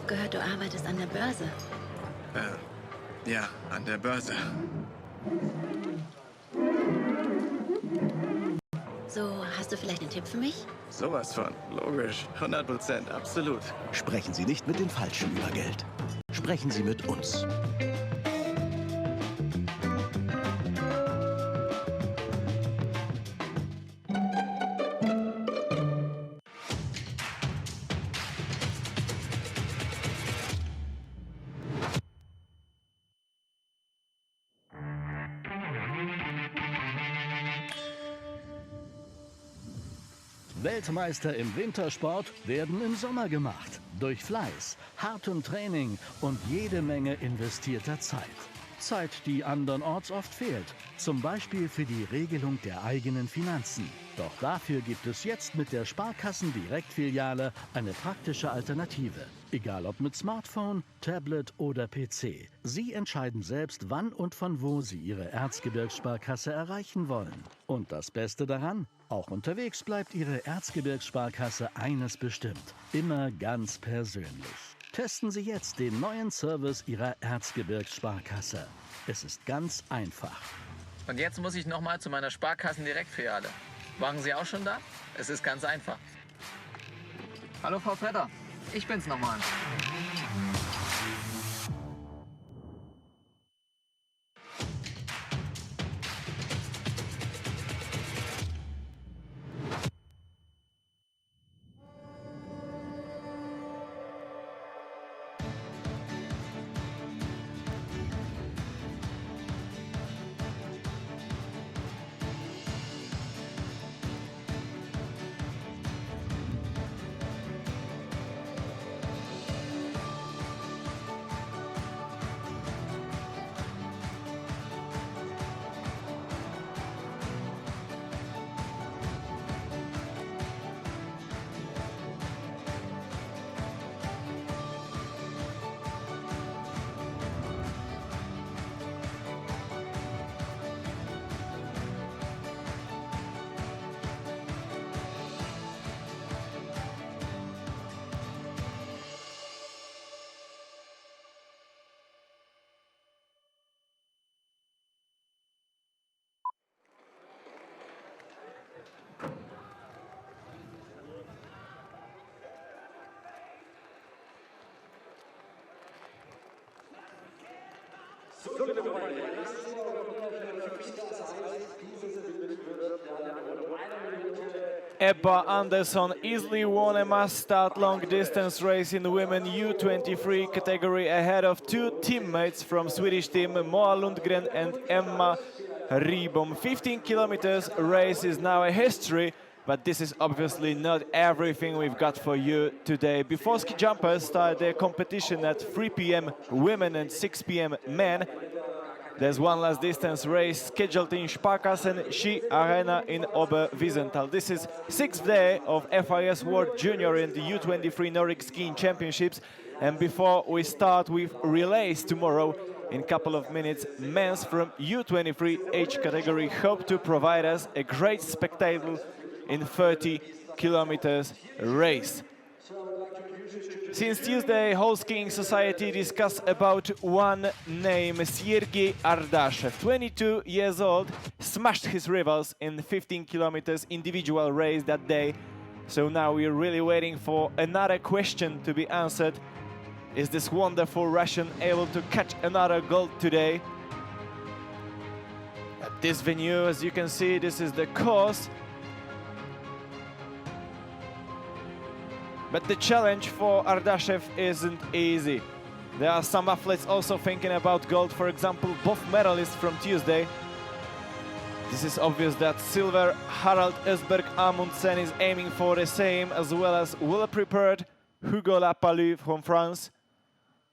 habe gehört, du arbeitest an der Börse. Ja, an der Börse. So, hast du vielleicht einen Tipp für mich? Sowas von. Logisch. 100%. Absolut. Sprechen Sie nicht mit den Falschen über Geld. Sprechen Sie mit uns. Weltmeister im Wintersport werden im Sommer gemacht. Durch Fleiß, hartem Training und jede Menge investierter Zeit. Zeit, die andernorts oft fehlt. Zum Beispiel für die Regelung der eigenen Finanzen. Doch dafür gibt es jetzt mit der Sparkassen-Direktfiliale eine praktische Alternative. Egal ob mit Smartphone, Tablet oder PC. Sie entscheiden selbst, wann und von wo Sie Ihre Erzgebirgssparkasse erreichen wollen. Und das Beste daran? Auch unterwegs bleibt Ihre Erzgebirgssparkasse eines bestimmt. Immer ganz persönlich. Testen Sie jetzt den neuen Service Ihrer Erzgebirgssparkasse. Es ist ganz einfach. Und jetzt muss ich nochmal zu meiner Sparkassen-Direktfiliale. Waren Sie auch schon da? Es ist ganz einfach. Hallo Frau Vetter, ich bin's nochmal. Ebba Andersson easily won a must-start long-distance race in the women U23 category ahead of two teammates from Swedish team Moa Lundgren and Emma Ribom. 15 kilometers race is now a history, but this is obviously not everything we've got for you today. Before ski jumpers start their competition at 3 p.m. women and 6 p.m. men, there's one last distance race scheduled in Sparkassen Ski Arena in Oberwiesenthal. This is 6th day of FIS World Junior and the U23 Nordic Skiing Championships. And before we start with relays tomorrow, in a couple of minutes, men's from U23 age category hope to provide us a great spectacle in 30 kilometers race. Since Tuesday, whole skiing society discussed about one name, Sergei Ardashev. 22 years old, smashed his rivals in 15 kilometers individual race that day. So now we're really waiting for another question to be answered. Is this wonderful Russian able to catch another gold today? At this venue, as you can see, this is the course. But the challenge for Ardashev isn't easy. There are some athletes also thinking about gold, for example, both medalists from Tuesday. This is obvious that silver Harald Ösberg Amundsen is aiming for the same, as well as well-prepared Hugo Lapalus from France,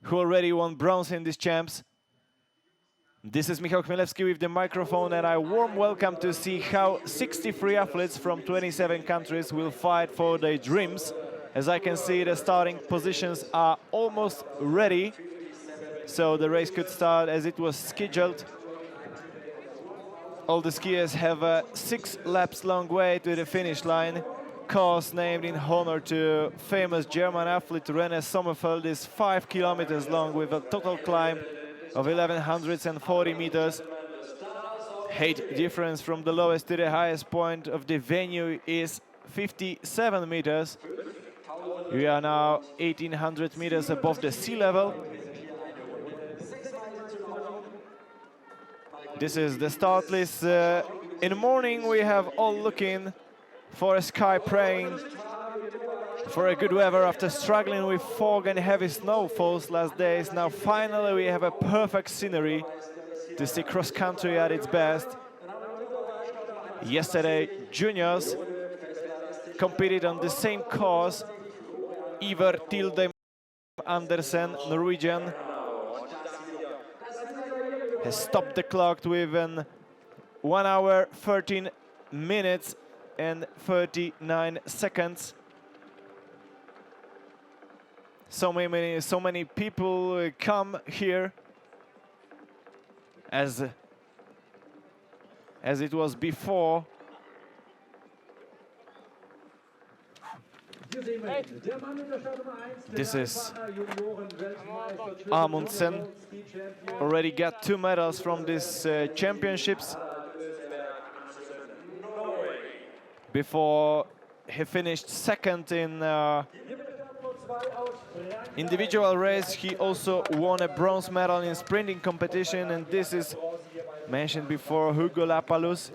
who already won bronze in these champs. This is Michał Chmielewski with the microphone, and a warm welcome to see how 63 athletes from 27 countries will fight for their dreams. As I can see, the starting positions are almost ready, so the race could start as it was scheduled. All the skiers have a 6 laps long way to the finish line. course named in honor to famous German athlete René Sommerfeld is 5 kilometers long with a total climb of 1140 meters. Height difference from the lowest to the highest point of the venue is 57 meters. We are now 1800 meters above the sea level. This is the start list. In the morning we have all looking for a sky, praying for a good weather after struggling with fog and heavy snowfalls last days. Now finally we have a perfect scenery to see cross country at its best. Yesterday juniors competed on the same course. Iver Tilde Andersen, Norwegian, has stopped the clock with an 1 hour 13 minutes and 39 seconds. So many people come here as it was before. This is Amundsen. Already got 2 medals from these championships. Before he finished second in individual race, he also won a bronze medal in sprinting competition, and this is mentioned before Hugo Lapalus.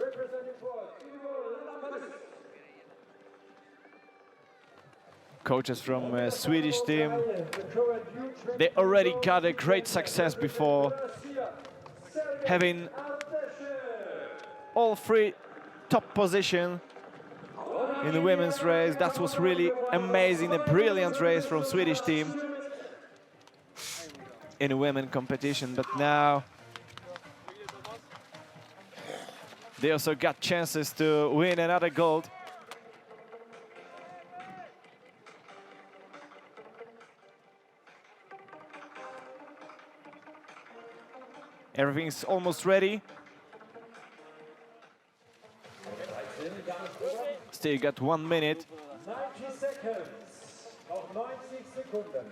Coaches from Swedish team, they already got a great success before having all 3 top position in the women's race. That was really amazing, a brilliant race from Swedish team in a women competition. But now they also got chances to win another gold. Everything's almost ready. Still got 1 minute. 90 seconds. Noch 90 Sekunden.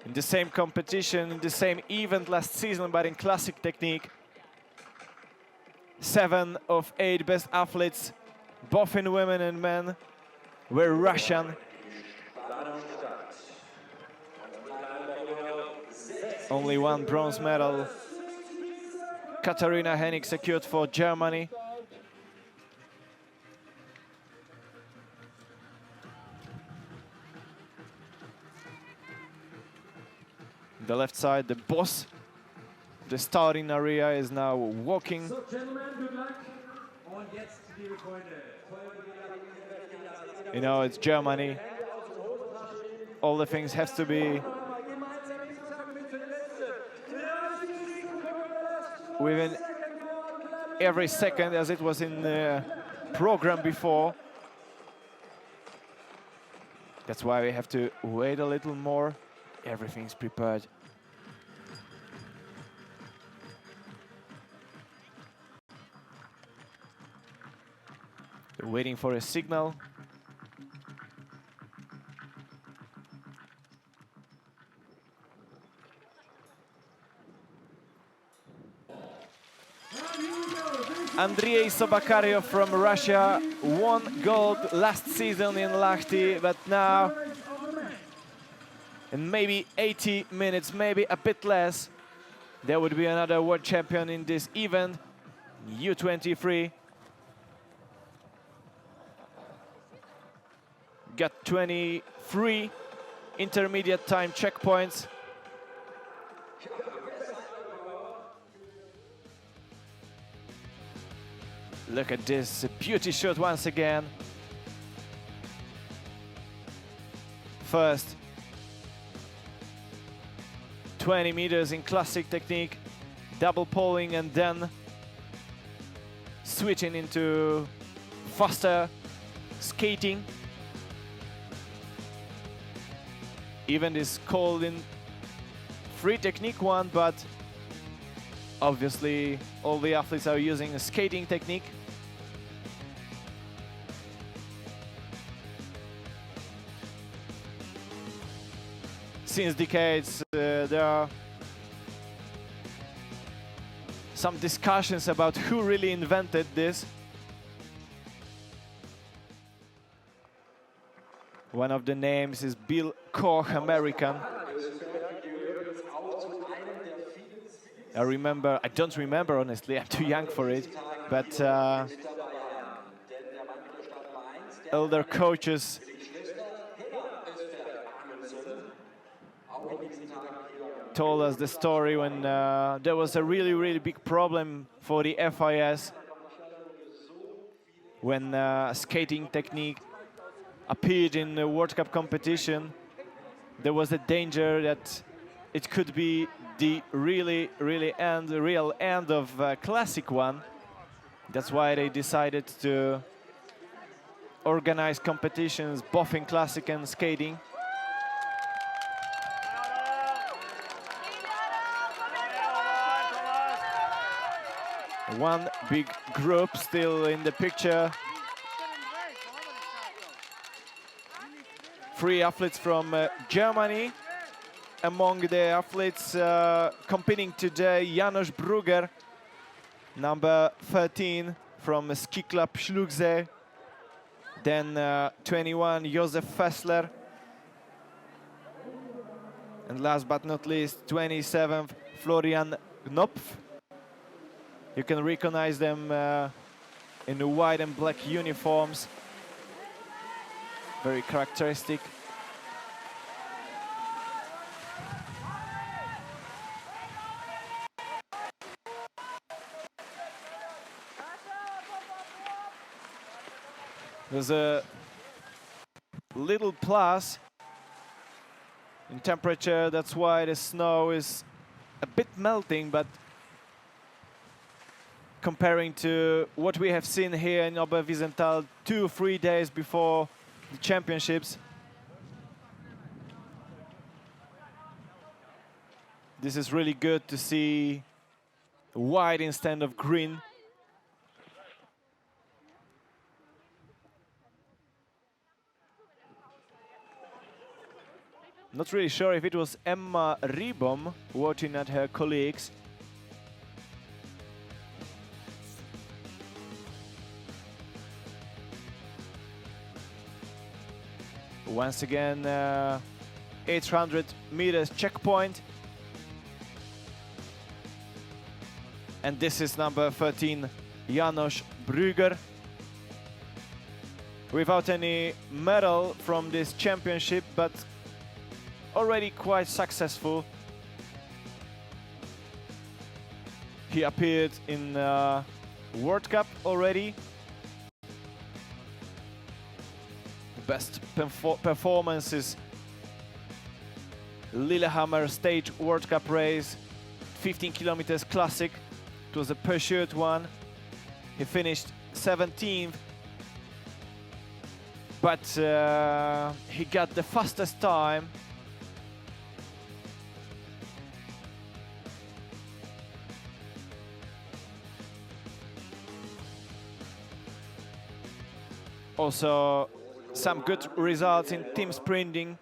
In the same competition, in the same event last season, but in classic technique, 7 of 8 best athletes, both in women and men, were Russian. Only 1 bronze medal Katharina Hennig secured for Germany. The left side, the boss, the starting area, is now walking. So, gentlemen, good luck. Und jetzt, liebe Freunde. You know, it's Germany. All the things have to be within every second, as it was in the program before. That's why we have to wait a little more. Everything's prepared. They're waiting for a signal. Andrei Sobakaryov from Russia won gold last season in Lahti, but now in maybe 80 minutes, maybe a bit less, there would be another world champion in this event, U23. Got 23 intermediate time checkpoints. Look at this beauty shot once again. First 20 meters in classic technique, double poling, and then switching into faster skating. Even is called in free technique one, but Obviously, all the athletes are using a skating technique. Since decades, there are some discussions about who really invented this. One of the names is Bill Koch, American. I don't remember honestly, I'm too young for it, but elder coaches told us the story when there was a really big problem for the FIS when skating technique appeared in the World Cup competition. There was a danger that it could be the real end of classic one. That's why they decided to organize competitions both in classic and skating. One big group still in the picture. 3 athletes from Germany. Among the athletes competing today, Janos Brugger, number 13 from Ski Club Schluchsee. Then 21, Josef Fessler. And last but not least, 27th, Florian Knopf. You can recognize them in the white and black uniforms. Very characteristic. There's a little plus in temperature, that's why the snow is a bit melting, but comparing to what we have seen here in Oberwiesenthal 2-3 days before the championships, this is really good to see white instead of green. Not really sure if it was Emma Ribom watching at her colleagues. Once again, 800 meters checkpoint. And this is number 13, Janos Brugger. Without any medal from this championship, but already quite successful. He appeared in World Cup already. Best performances: Lillehammer Stage World Cup race, 15 kilometers classic. It was a pursued one. He finished 17th, but he got the fastest time. Also, some good results in team sprinting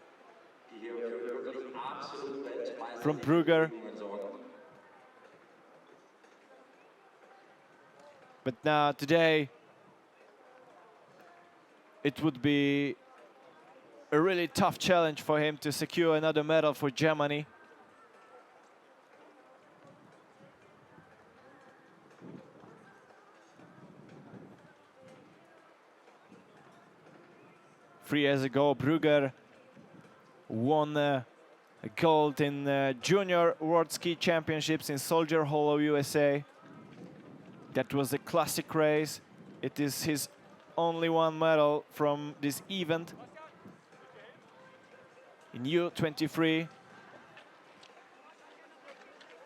from Brugger. But now, today, it would be a really tough challenge for him to secure another medal for Germany. Three years ago, Brugger won gold in Junior World Ski Championships in Soldier Hollow, USA. That was a classic race. It is his only one medal from this event. In U23,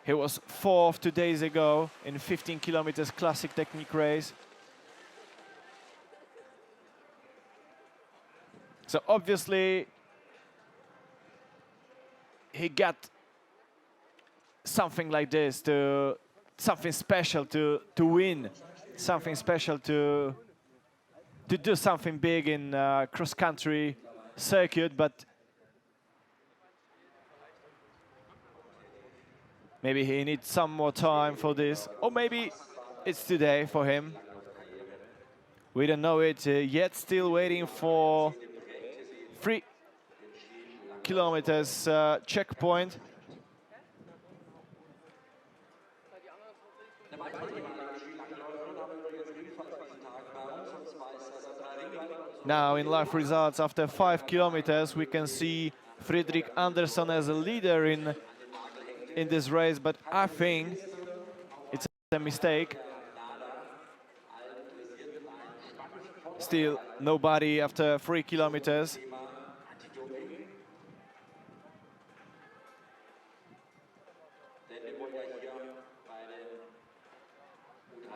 he was 4th 2 days ago in 15 kilometers classic technique race. So obviously, he got something like this to something special to win, something special to do something big in cross-country circuit, but maybe he needs some more time for this, or maybe it's today for him. We don't know it yet, still waiting for 3 kilometers checkpoint. Now in live results after 5 kilometers we can see Fredrik Andersson as a leader in this race, but I think it's a mistake. Still nobody after 3 kilometers.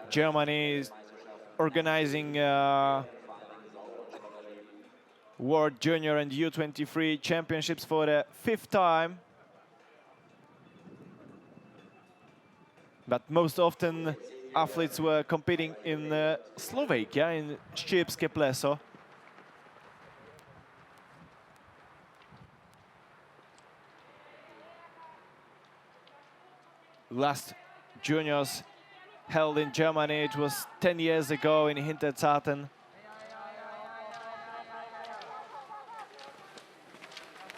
Germany is organizing World Junior and U23 Championships for the 5th time. But most often athletes were competing in Slovakia, in Štrbské Pleso. Last juniors held in Germany, it was 10 years ago in Hinterzarten.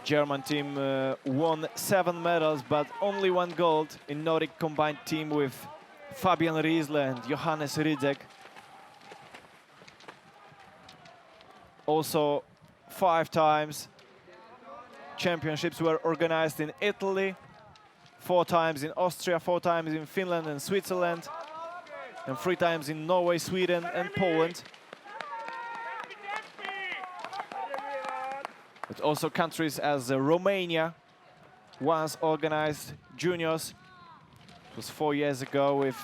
German team won 7 medals, but only 1 gold in Nordic combined team with Fabian Riesle and Johannes Rydek. Also 5 times championships were organized in Italy, 4 times in Austria, 4 times in Finland and Switzerland, and 3 times in Norway, Sweden and Poland. But also countries as Romania once organized juniors. It was 4 years ago with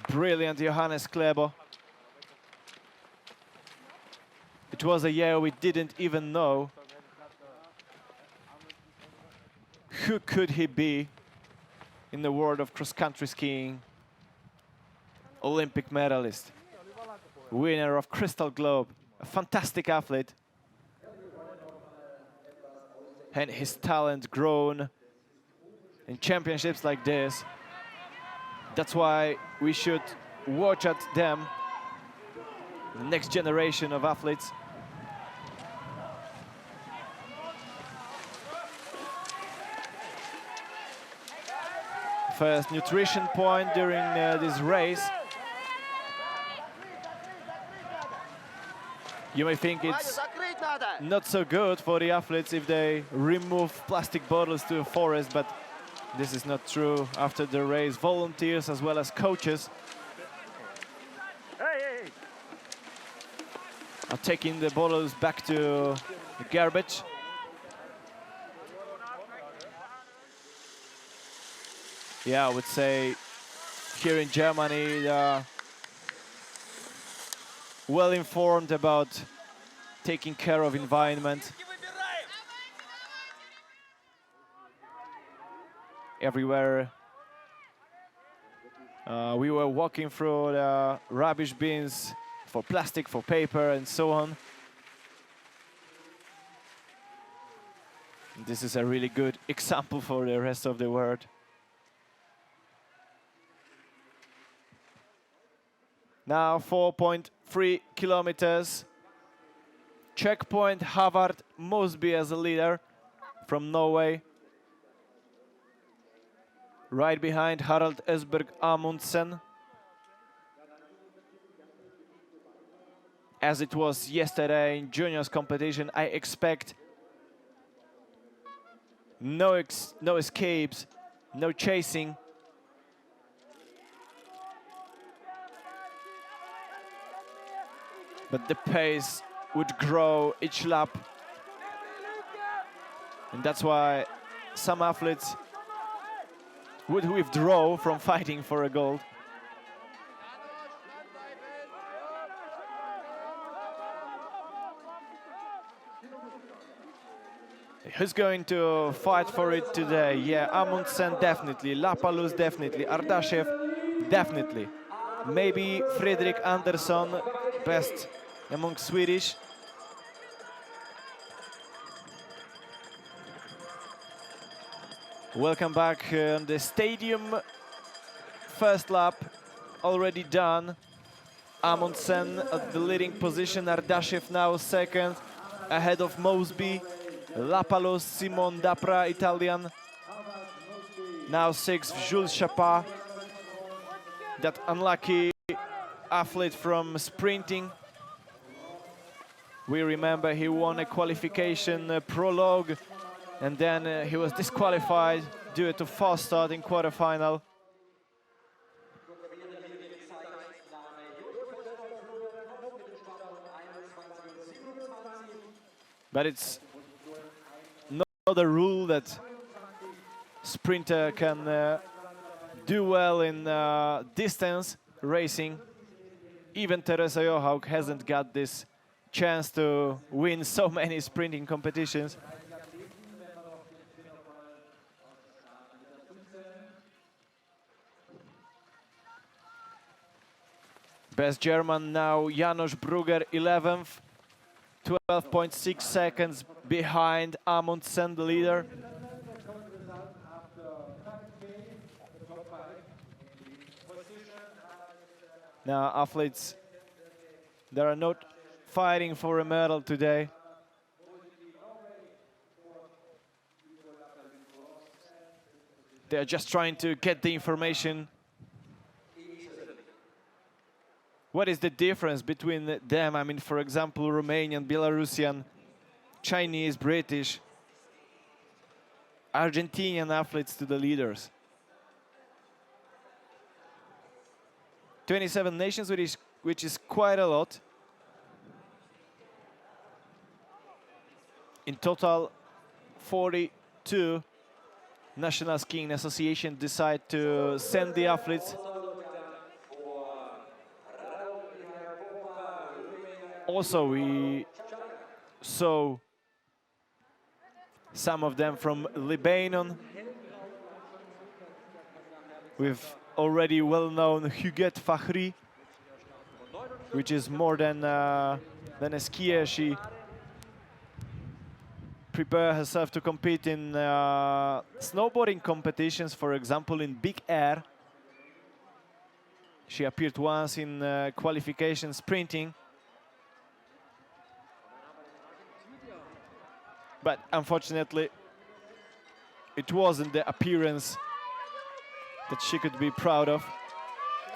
brilliant Johannes Klebo. It was a year we didn't even know who could he be in the world of cross-country skiing. Olympic medalist, winner of Crystal Globe, a fantastic athlete, and his talent grown in championships like this. That's why we should watch at them, the next generation of athletes. First nutrition point during this race. You may think it's not so good for the athletes if they remove plastic bottles to a forest, but this is not true. After the race, volunteers as well as coaches are taking the bottles back to the garbage. Yeah, I would say here in Germany, they are well informed about taking care of environment. Everywhere we were walking through the rubbish bins for plastic, for paper, and so on. This is a really good example for the rest of the world. Now 4.3 kilometers. Checkpoint, Havard Mosby as a leader from Norway. Right behind Harald Esberg Amundsen. As it was yesterday in juniors competition, I expect no escapes, no chasing. But the pace would grow each lap. And that's why some athletes would withdraw from fighting for a gold. Who's going to fight for it today? Yeah, Amundsen definitely, Lapalus definitely, Ardashev definitely. Maybe Fredrik Andersson, best among Swedish. Welcome back on the stadium. First lap already done. Amundsen at the leading position, Ardashev now second, ahead of Mosby. Lapalus, Simon Dapra, Italian. Now sixth, Jules Chapa, that unlucky athlete from sprinting. We remember he won a qualification prologue, and then he was disqualified due to false start in quarterfinal. But it's not a rule that sprinter can do well in distance racing. Even Teresa Johaug hasn't got this chance to win so many sprinting competitions. Best German now, Janos Brugger, 11th, 12.6 seconds behind Amundsen, the leader. Now, athletes, they are not fighting for a medal today. They are just trying to get the information. What is the difference between them? I mean, for example, Romanian, Belarusian, Chinese, British, Argentinian athletes to the leaders. 27 nations, which is quite a lot. In total, 42 National Skiing Association decide to send the athletes. Also, we saw some of them from Lebanon, with already well-known Huguette Fakhri, which is more than a skier. She prepared herself to compete in snowboarding competitions, for example, in Big Air. She appeared once in qualification sprinting. But unfortunately, it wasn't the appearance that she could be proud of.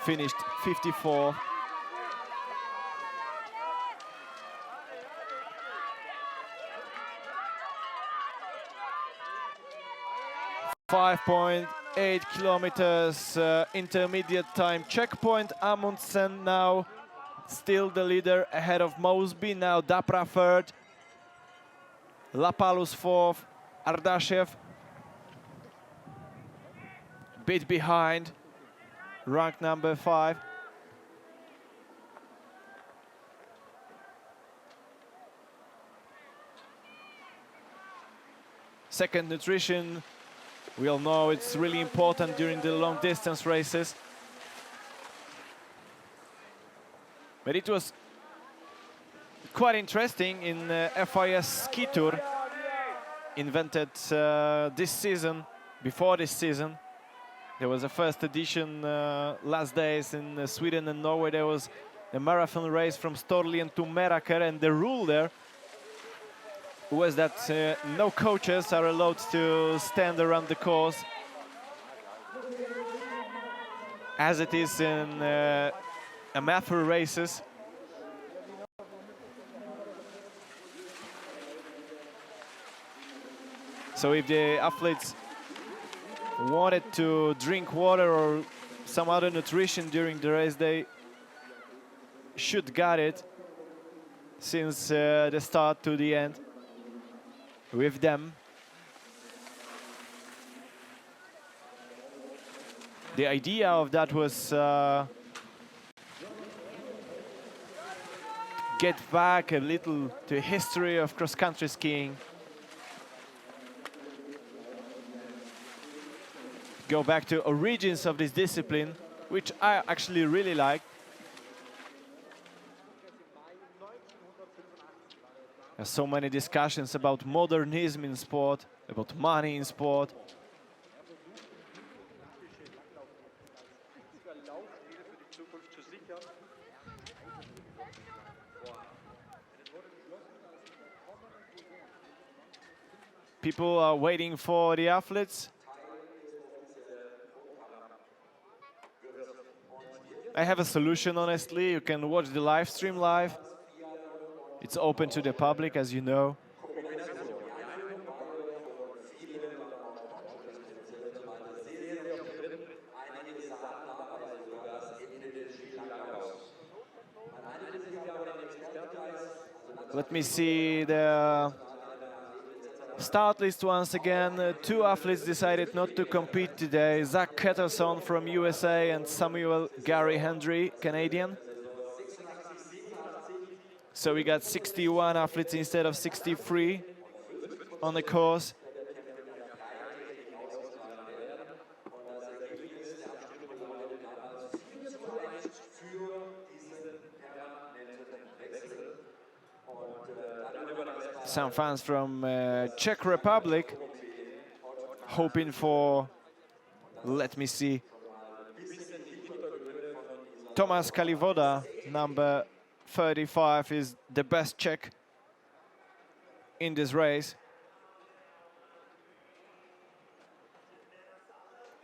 Finished 54. .8 kilometers intermediate time checkpoint. Amundsen now still the leader ahead of Mosby. Now Dapra third. Lapalus fourth. Ardashev bit behind, rank number 5. Second, nutrition. We all know it's really important during the long distance races. But it was quite interesting in FIS Ski Tour, invented this season, before this season. There was a first edition last days in Sweden and Norway. There was a marathon race from Storlien to Meraker, and the rule there was that no coaches are allowed to stand around the course, as it is in amateur races. So if the athletes wanted to drink water or some other nutrition during the race, they should get it since the start to the end with them. The idea of that was get back a little to history of cross-country skiing. go back to origins of this discipline, which I actually really like. There's so many discussions about modernism in sport, about money in sport. People are waiting for the athletes. I have a solution, honestly. You can watch the live stream live. It's open to the public, as you know. Let me see the start list once again. Two athletes decided not to compete today. Zach Ketterson from USA and Samuel Gary Hendry, Canadian. So we got 61 athletes instead of 63 on the course. Some fans from Czech Republic hoping for, let me see, Tomáš Kalivoda, number 35, is the best Czech in this race.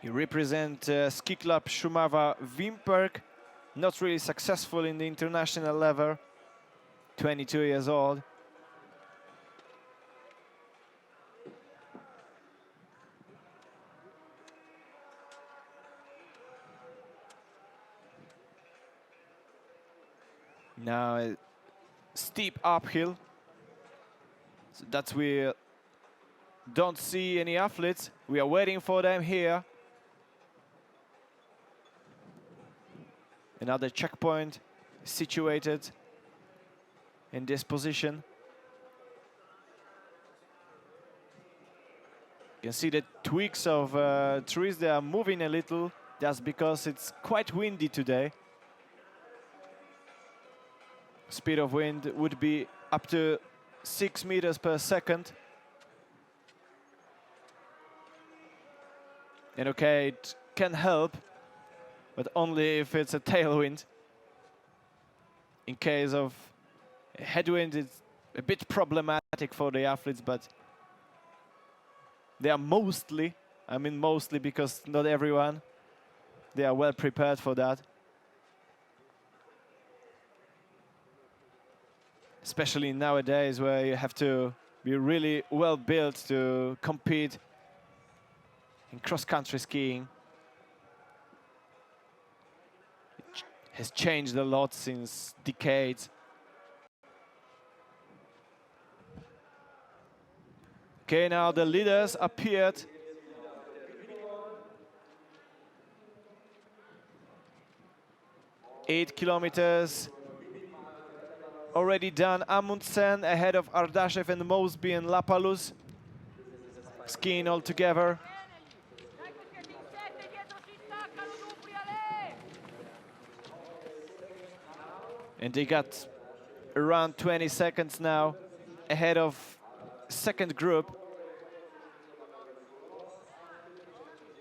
He represents ski club Šumava Vimperk, not really successful in the international level, 22 years old. Now a steep uphill, so that we don't see any athletes. We are waiting for them here. Another checkpoint situated in this position. You can see the twigs of trees, they are moving a little. That's because it's quite windy today. Speed of wind would be up to 6 meters per second. And okay, it can help, but only if it's a tailwind. In case of a headwind, it's a bit problematic for the athletes, but they are mostly, I mean mostly because not everyone, they are well prepared for that. Especially nowadays where you have to be really well built to compete in cross-country skiing. It has changed a lot since decades. Okay, now the leaders appeared. Eight kilometers already done. Amundsen ahead of Ardashev and Mosby and Lapalus, skiing all together. And they got around 20 seconds now ahead of second group.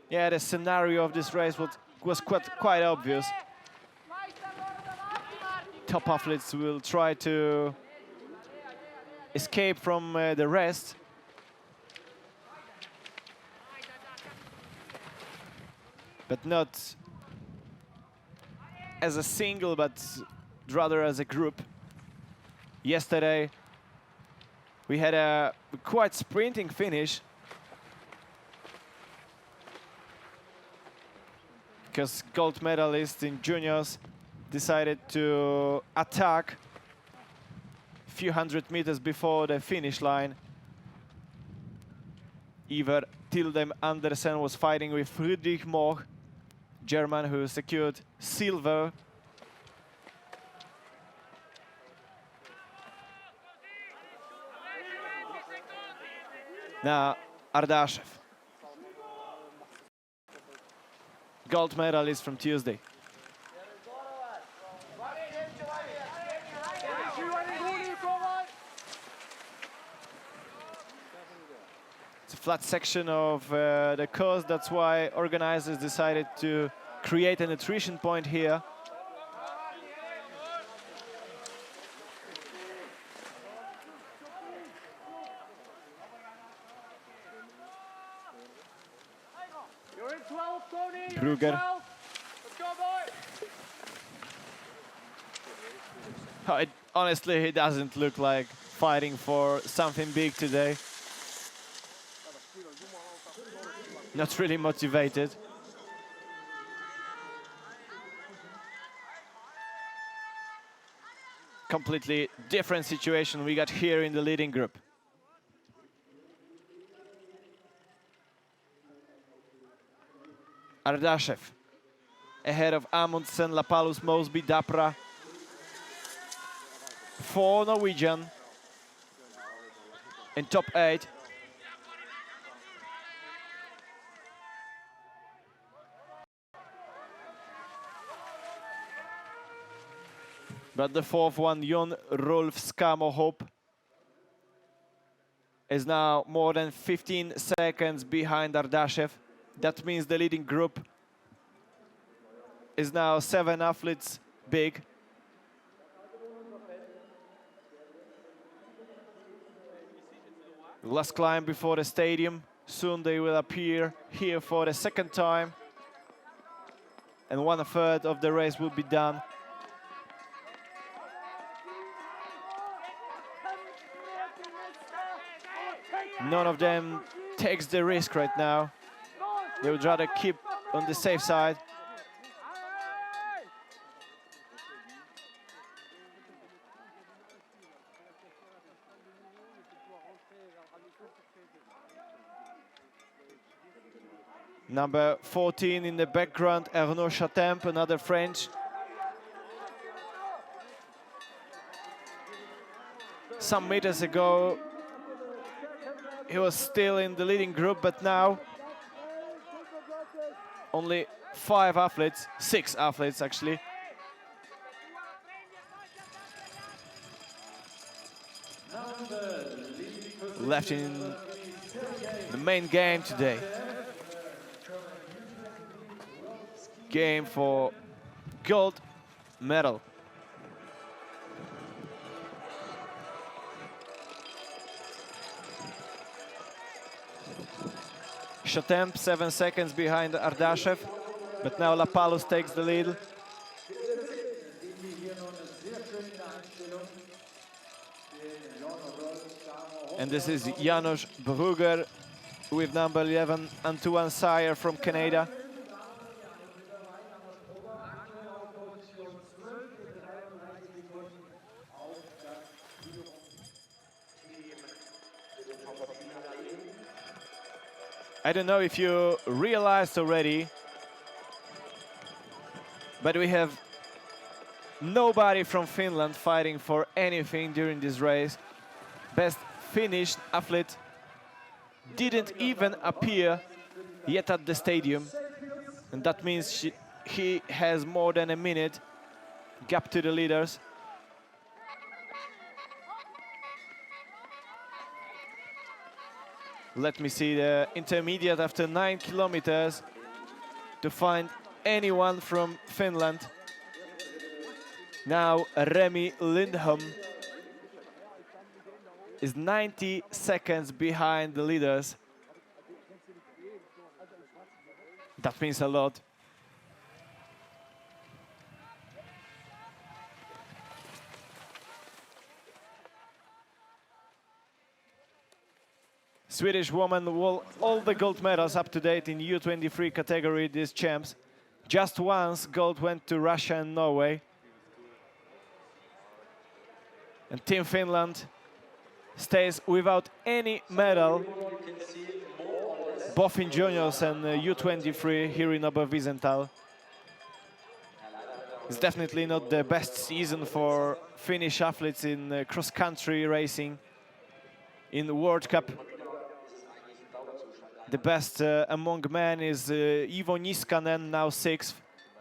Yeah, the scenario of this race was quite obvious. Top athletes will try to escape from the rest. But not as a single, but rather as a group. Yesterday, we had a quite sprinting finish, because gold medalists in juniors decided to attack a few hundred meters before the finish line. Ivar Tildem Andersen was fighting with Friedrich Moch, German, who secured silver. Now Ardashev. gold medalist from Tuesday. It's a flat section of the course. That's why organizers decided to create a nutrition point here. Brugger. Oh, honestly, he doesn't look like fighting for something big today. Not really motivated. Completely different situation we got here in the leading group. Ardashev ahead of Amundsen, Lapalus, Mosby, Dapra. 4 Norwegian in top 8. But the 4th one, Jon Rolf Skamohop, is now more than 15 seconds behind Ardashev. That means the leading group is now 7 athletes big. Last climb before the stadium. Soon they will appear here for the second time. And 1/3 of the race will be done. None of them takes the risk right now. They would rather keep on the safe side. Number 14 in the background, Arnaud Chatemp, another French. Some meters ago, he was still in the leading group, but now only 5 athletes, 6 athletes actually. Left in the main game today. Game for gold medal. Chatemp 7 seconds behind Ardashev, but now Lapalus takes the lead. And this is Janos Brugger with number 11, Antoine Sire from Canada. I don't know if you realized already, but we have nobody from Finland fighting for anything during this race. Best Finnish athlete didn't even appear yet at the stadium, and that means he has more than a minute gap to the leaders. Let me see the intermediate after 9 kilometers to find anyone from Finland. Now Remi Lindholm is 90 seconds behind the leaders. That means a lot. Swedish woman won all the gold medals up to date in U23 category, these champs. Just once gold went to Russia and Norway. And Team Finland stays without any medal, both in juniors and U23 here in Oberwiesenthal. It's definitely not the best season for Finnish athletes in cross-country racing in the World Cup. The best among men is Ivo Niskanen, now 6th.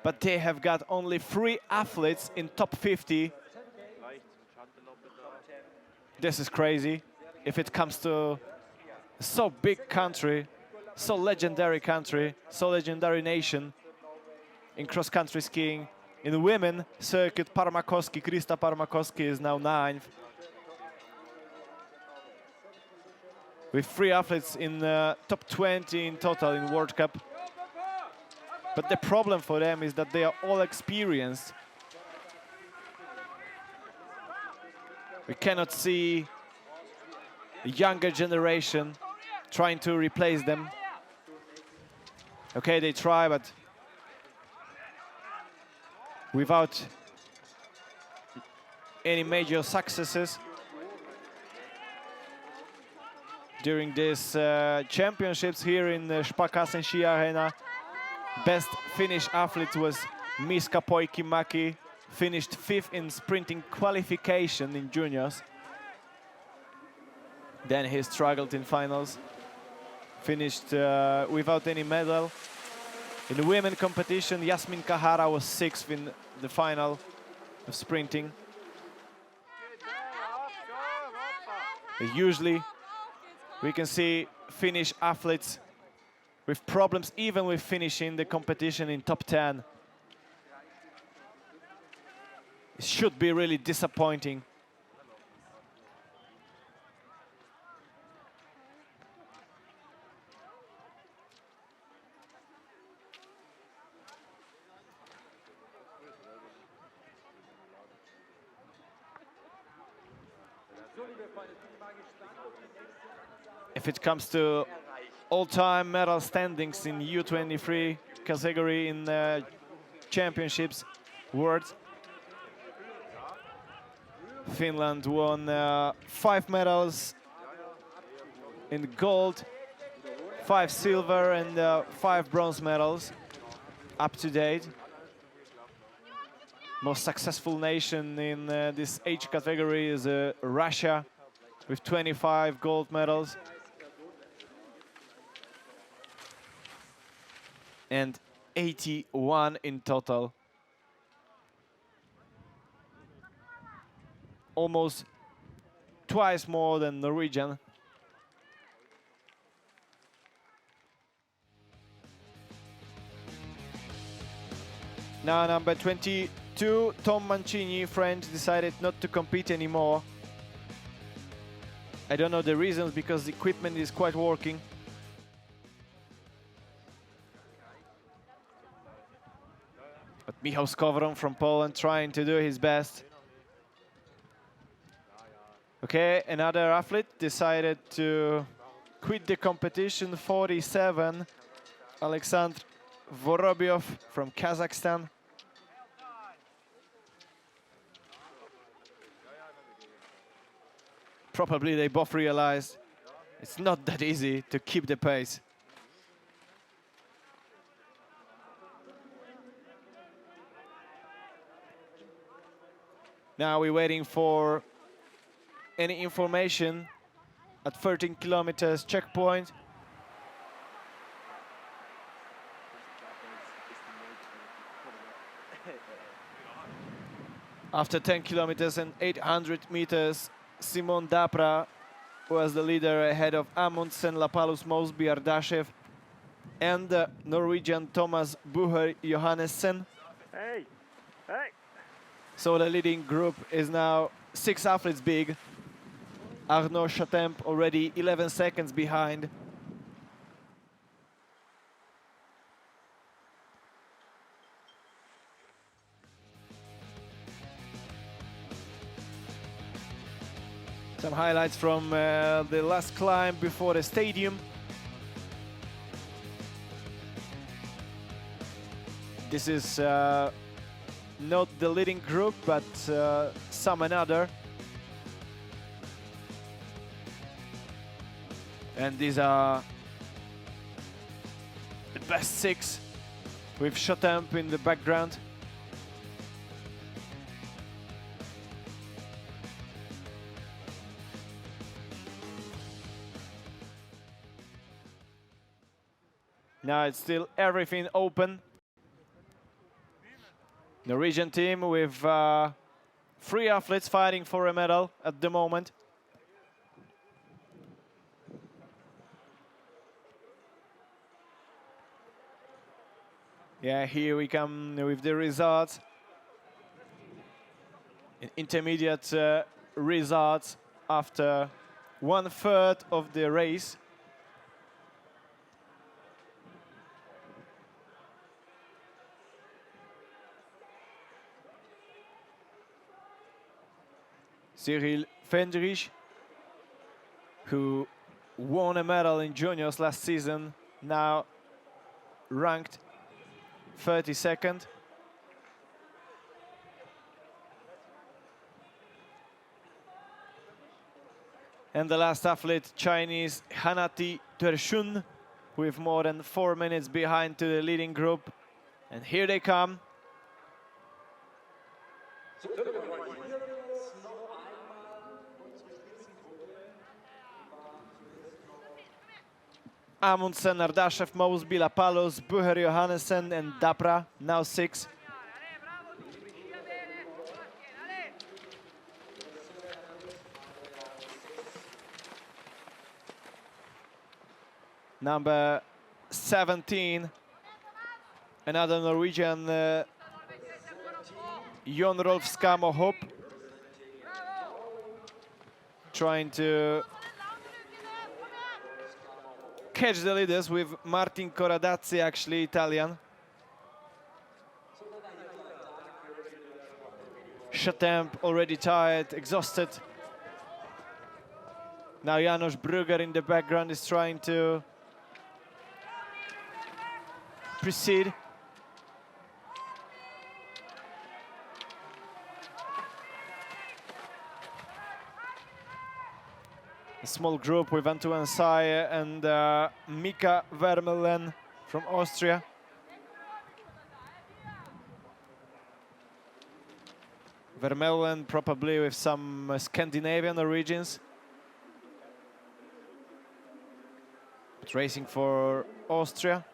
But they have got only 3 athletes in top 50. This is crazy. If it comes to so big country, so legendary country, so legendary nation in cross-country skiing. In women circuit, Krista Parmakowski is now 9th. With 3 athletes in top 20 in total in World Cup. But the problem for them is that they are all experienced. We cannot see the younger generation trying to replace them. Okay, they try, but without any major successes. During these championships here in the Sparkassen Ski Arena, best Finnish athlete was Miska Poikimäki, finished 5th in sprinting qualification in juniors. Then he struggled in finals, finished without any medal. In the women competition, Yasmin Kahara was 6th in the final of sprinting. Usually, we can see Finnish athletes with problems even with finishing the competition in top 10. It should be really disappointing. If it comes to all-time medal standings in U23 category in championships world, Finland won 5 medals in gold, 5 silver and 5 bronze medals up to date. Most successful nation in this age category is Russia with 25 gold medals. And 81 in total. Almost twice more than Norwegian. Now number 22, Tom Mancini, French, decided not to compete anymore. I don't know the reasons, because the equipment is quite working. But Michał Skowron from Poland trying to do his best. Okay, another athlete decided to quit the competition, 47, Alexandr Vorobyov from Kazakhstan. Probably they both realized it's not that easy to keep the pace. Now we're waiting for any information at 13 kilometers checkpoint. After 10 kilometers and 800 meters, Simon Dapra was the leader ahead of Amundsen, Lapalus, Mosby, Ardashev, and Norwegian Thomas Bucher Johannessen. Hey! Hey! So the leading group is now 6 athletes big. Arnaud Chatemp already 11 seconds behind. Some highlights from the last climb before the stadium. This is not the leading group, but some another. And these are the best 6 with Chatemp in the background. Now it's still everything open. Norwegian team with 3 athletes fighting for a medal at the moment. Yeah, here we come with the results. Intermediate results after 1/3 of the race. Cyril Fendrich, who won a medal in juniors last season, now ranked 32nd. And the last athlete, Chinese Hanati Tershun, with more than 4 minutes behind to the leading group. And here they come. Amundsen, Ardashev, Mosby, Lapalus, Bucher, Johannessen, and Dapra, now 6. Number 17, another Norwegian, Jon Rolf Skamo Hopp, trying to catch the leaders with Martin Coradazzi, actually Italian. Chatemp already tired, exhausted. Now Janos Brugger in the background is trying to proceed. A small group with Antoine Saye and Mika Vermeulen from Austria. Vermeulen probably with some Scandinavian origins. But racing for Austria.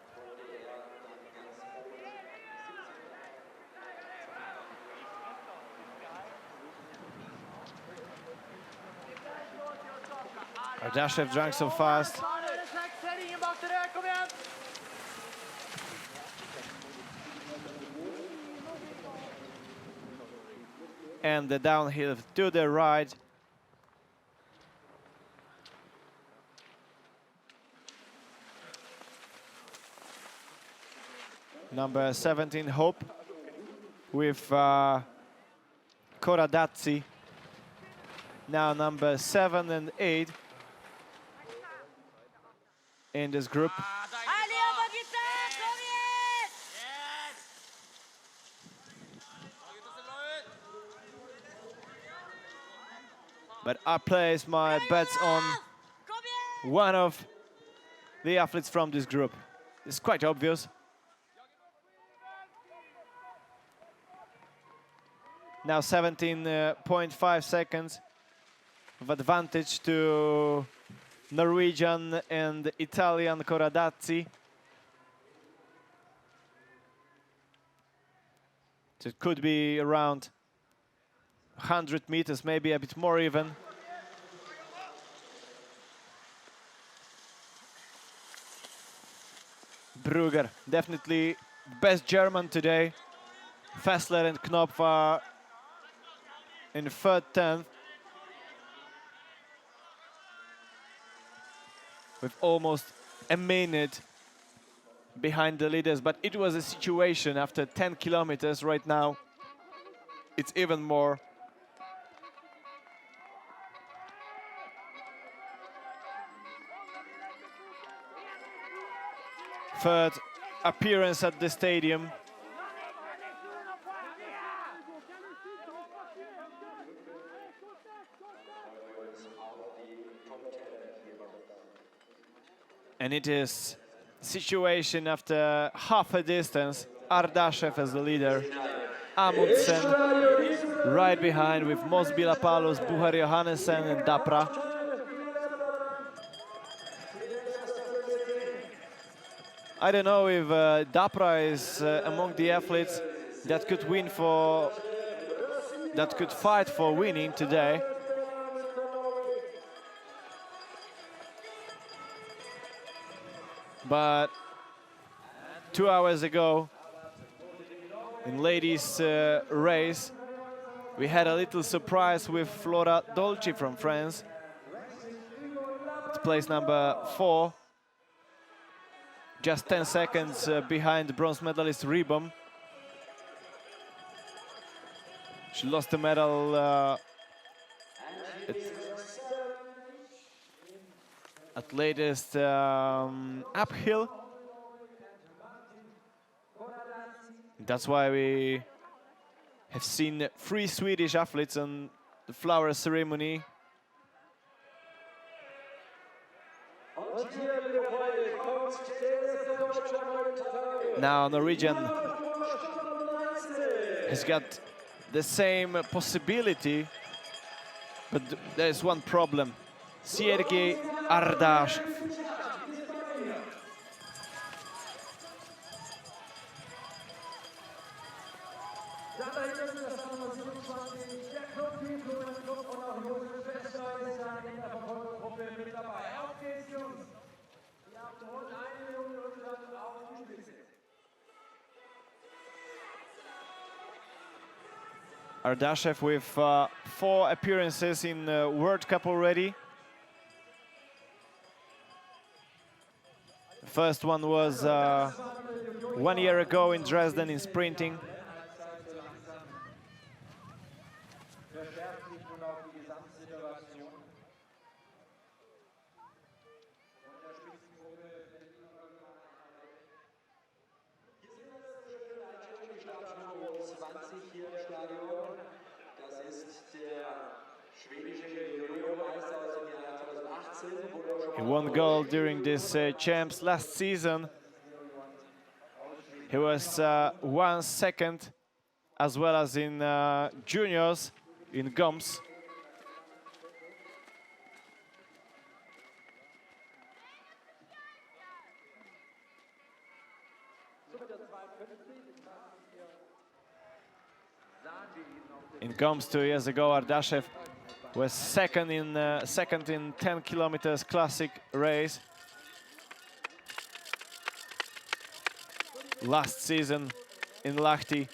Ardashev drank so fast. And the downhill to the right. Number 17, Hope, with Coradazzi. Now number 7 and 8 in this group. But I place my bets on one of the athletes from this group. It's quite obvious. Now 17.5 seconds of advantage to Norwegian and Italian Coradazzi. So it could be around 100 meters, maybe a bit more even. Brugger, definitely best German today. Fessler and Knopf are in third, 10th. With almost a minute behind the leaders, but it was a situation after 10 kilometers. Right now, it's even more. Third appearance at the stadium. And it is situation after half a distance. Ardashev as the leader. Amundsen right behind with Mosby, Lapalus, Bucher, Johannessen and Dapra. I don't know if Dapra is among the athletes that could fight for winning today. But 2 hours ago, in ladies' race, we had a little surprise with Flora Dolci from France. It's place number 4, just 10 seconds behind the bronze medalist Ribom. She lost the medal at latest uphill. That's why we have seen 3 Swedish athletes on the flower ceremony. Now Norwegian has got the same possibility, but there's one problem. Sergei Ardashev. Ardashev with 4 appearances in World Cup already. The first one was 1 year ago in Dresden in sprinting. He won gold during this champs last season. He was 1 second, as well as in juniors in GOMS. In GOMS 2 years ago, Ardashev was second in 10 kilometers classic race. Last season in Lahti,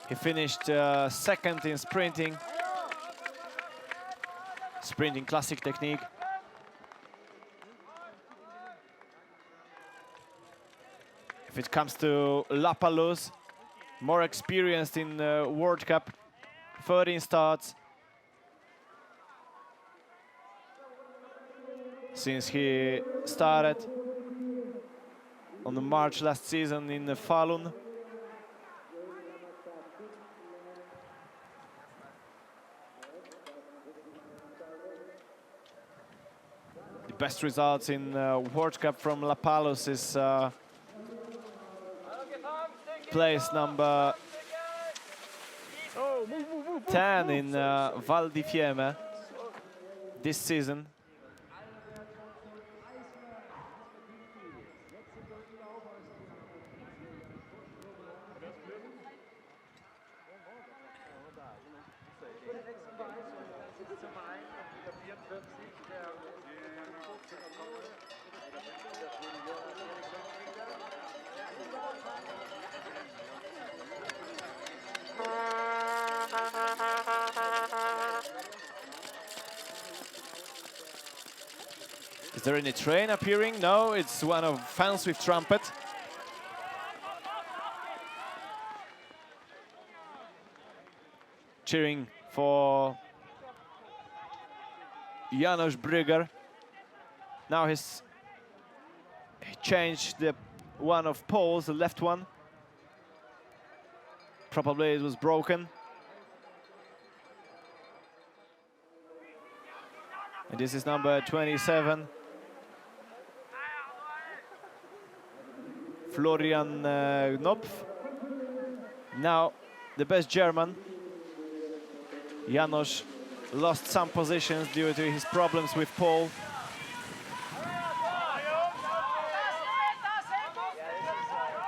he finished second in sprinting classic technique. If it comes to Lapalus, more experienced in World Cup, 13 starts. Since he started on the March last season in Falun. The best results in World Cup from Lapalus is place number 10 in Val di Fiemme this season. Is there any train appearing? No, it's one of fans with trumpet. Cheering for Janos Brügger. Now he changed the one of poles, the left one. Probably it was broken. And this is number 27. Florian Knopf. Now the best German. Janos lost some positions due to his problems with pole.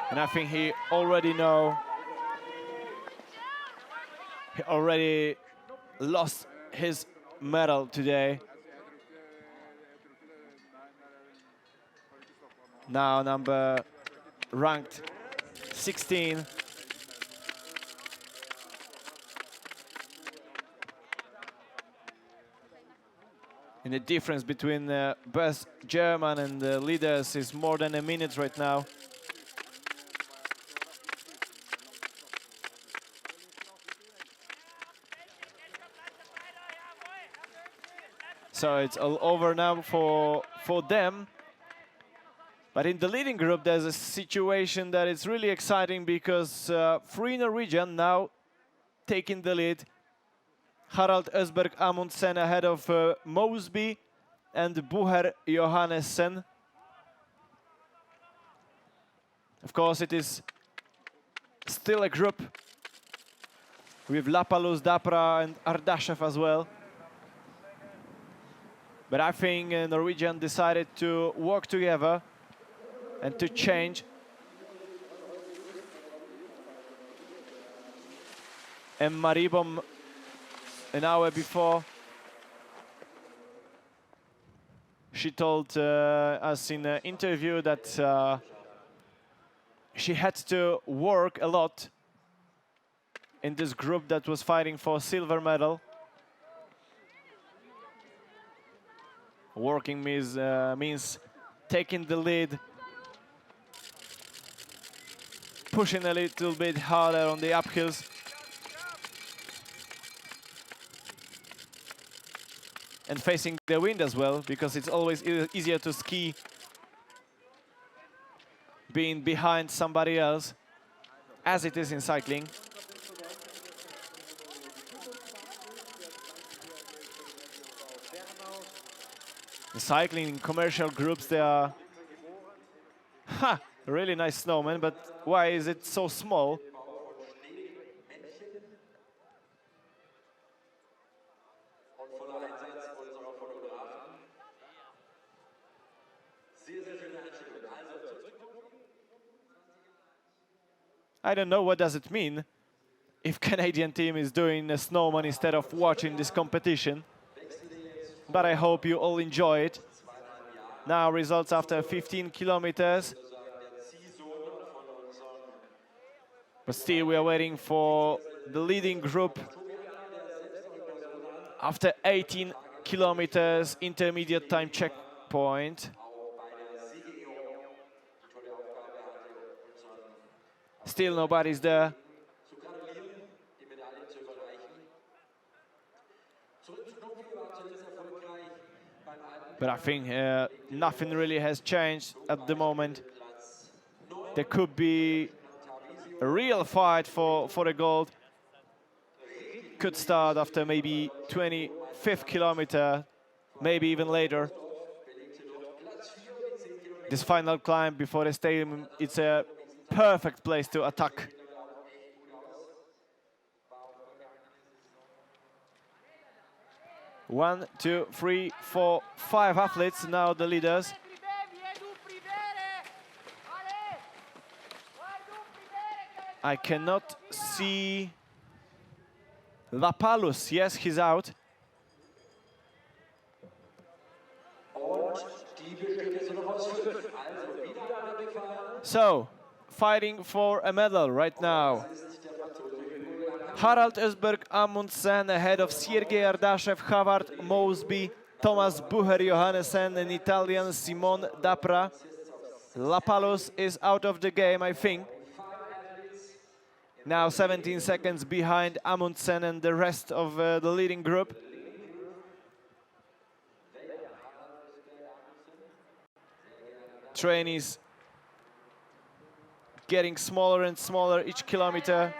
And I think he already lost his medal today. Now number ranked 16. And the difference between the best German and the leaders is more than a minute right now. So it's all over now for them. But in the leading group, there's a situation that is really exciting because three Norwegian now taking the lead. Harald Østberg Amundsen ahead of Mosby and Buher Johannessen. Of course, it is still a group with Lapalus, Dapra and Ardashev as well. But I think Norwegian decided to work together and to change. And Maribom, an hour before, she told us in an interview that she had to work a lot in this group that was fighting for silver medal. Working means taking the lead, pushing a little bit harder on the uphills, and facing the wind as well, because it's always easier to ski being behind somebody else, as it is in cycling. The cycling in commercial groups, they are really nice snowmen, but why is it so small? I don't know what does it mean if Canadian team is doing a snowman instead of watching this competition. But I hope you all enjoy it. Now results after 15 kilometers. But still we are waiting for the leading group. After 18 kilometers, intermediate time checkpoint. Still nobody's there. But I think nothing really has changed at the moment. There could be a real fight for the gold. Could start after maybe 25th kilometer, maybe even later. This final climb before the stadium, it's a perfect place to attack. One, two, three, four, five athletes, now the leaders. I cannot see Lapalus. Yes, he's out. So, fighting for a medal right now. Harald Østberg Amundsen ahead of Sergei Ardashev, Havard Mosby, Thomas Bucher Johannessen, and Italian Simon Dapra. Lapalus is out of the game, I think. Now 17 seconds behind Amundsen and the rest of the leading group. Train is getting smaller and smaller each kilometer.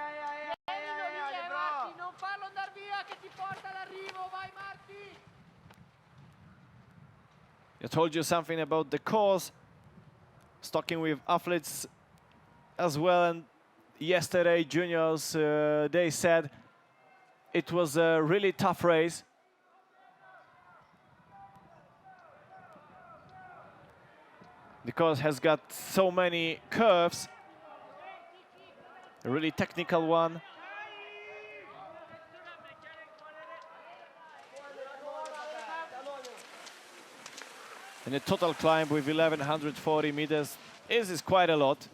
I told you something about the course. Talking with athletes as well, and yesterday juniors, they said it was a really tough race. The course has got so many curves A really technical one. And a total climb with 1140 meters is quite a lot.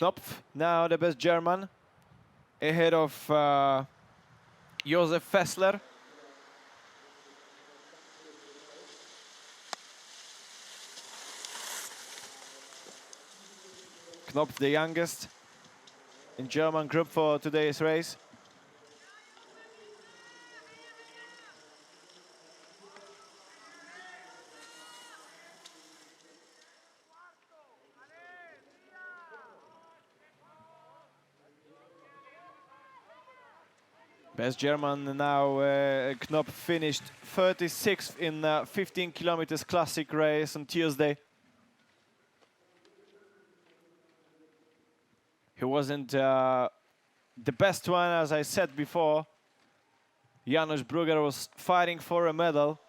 Knopf, now the best German, ahead of Josef Fessler. Knopf, the youngest in German group for today's race. Best German now, Knopf finished 36th in 15 kilometers classic race on Tuesday. He wasn't the best one, as I said before. Janusz Brugger was fighting for a medal,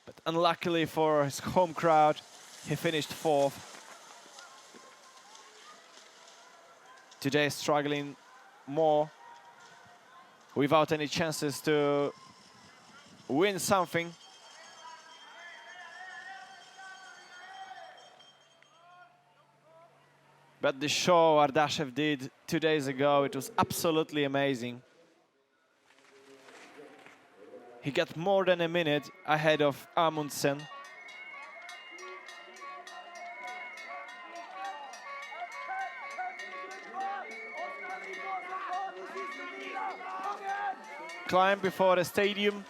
but unluckily for his home crowd, he finished 4th. Today struggling more, without any chances to win something. But the show Ardashev did 2 days ago, it was absolutely amazing. He got more than a minute ahead of Amundsen. Climb before the stadium.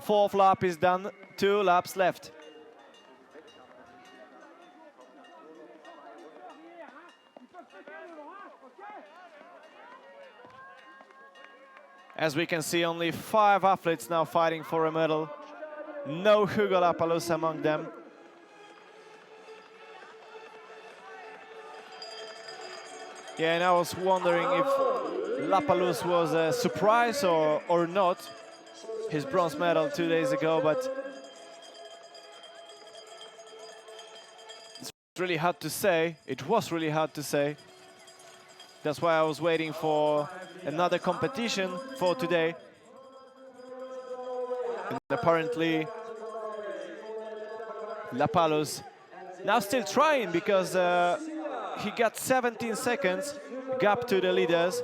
4th lap is done, 2 laps left. As we can see, only 5 athletes now fighting for a medal. No Hugo Lapalus among them. Yeah, and I was wondering if Lapalus was a surprise or not. His bronze medal 2 days ago, but it's really hard to say. It was really hard to say. That's why I was waiting for another competition for today. And apparently, Lapalus now still trying, because he got 17 seconds gap to the leaders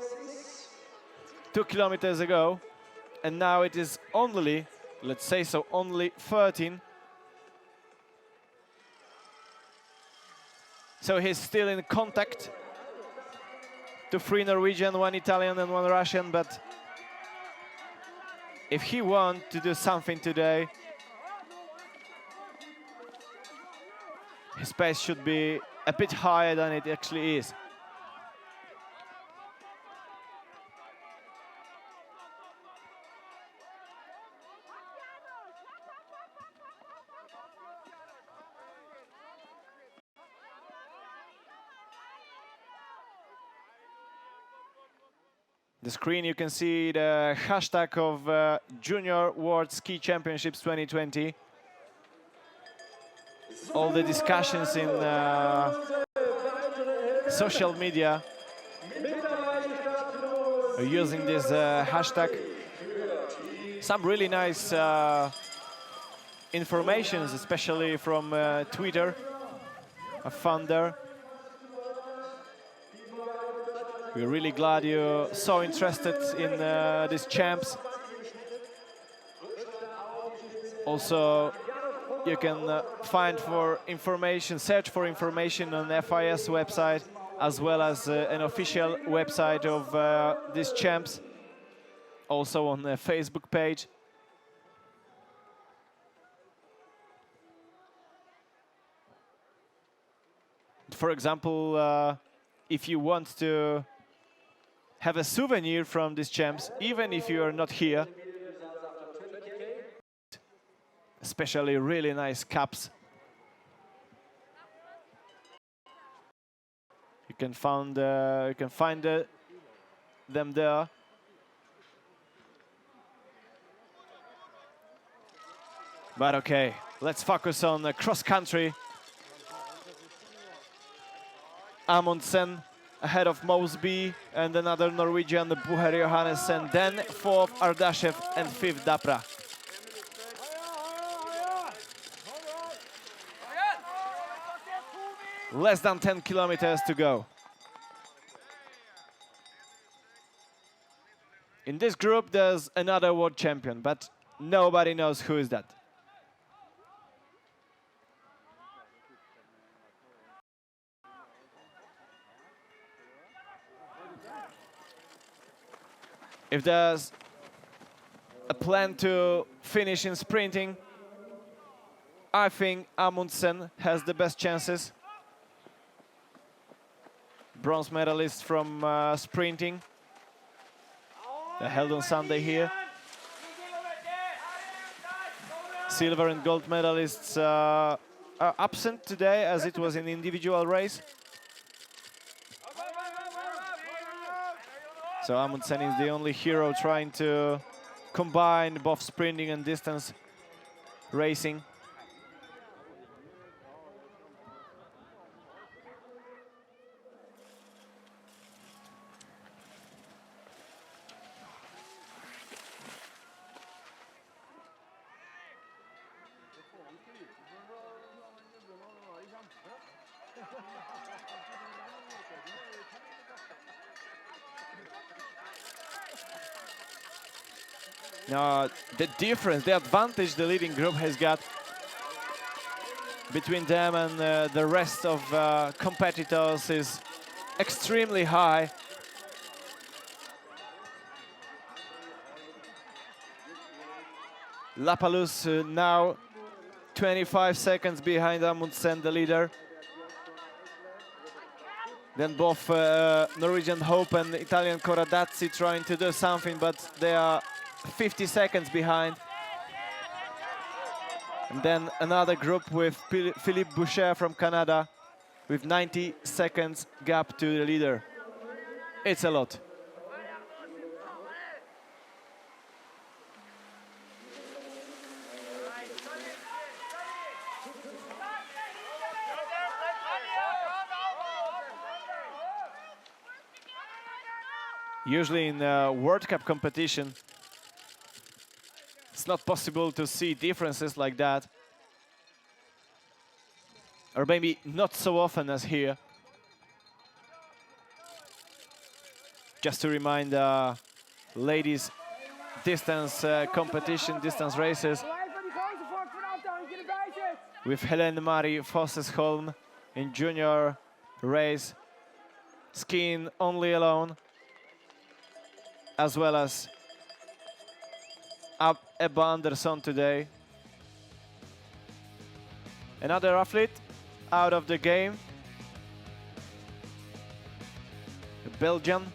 2 kilometers ago, and now it is only, let's say so, only 13. So he's still in contact to 3 Norwegian, 1 Italian and 1 Russian, but if he wants to do something today, his pace should be a bit higher than it actually is. The screen, you can see the hashtag of Junior World Ski Championships 2020. All the discussions in social media are using this hashtag. Some really nice informations, especially from Twitter, I found there. We're really glad you're so interested in these champs. Also, you can find for information, search for information on the FIS website, as well as an official website of these champs, also on the Facebook page. For example, if you want to have a souvenir from these champs, even if you are not here, especially really nice caps. You can find them there. But okay, let's focus on the cross country. Amundsen ahead of Mosby and another Norwegian, Buher Johannessen. Then fourth Ardashev and fifth Dapra. Less than 10 kilometers to go. In this group, there's another world champion, but nobody knows who is that. If there's a plan to finish in sprinting, I think Amundsen has the best chances. Bronze medalist from sprinting. They're held on Sunday here. Silver and gold medalists are absent today, as it was an individual race. So Amundsen is the only hero trying to combine both sprinting and distance racing. Now, the difference, the advantage the leading group has got between them and the rest of competitors is extremely high. Lapalus now 25 seconds behind Amundsen, the leader. Then both Norwegian Hope and Italian Coradazzi trying to do something, but they are 50 seconds behind. And then another group with Philippe Boucher from Canada with 90 seconds gap to the leader. It's a lot. Usually in World Cup competition, it's not possible to see differences like that. Or maybe not so often as here. Just to remind ladies distance competition, distance races with Helene Marie Fossesholm in junior race, skiing only alone, as well as Ebba Andersson today. Another athlete out of the game, a Belgian.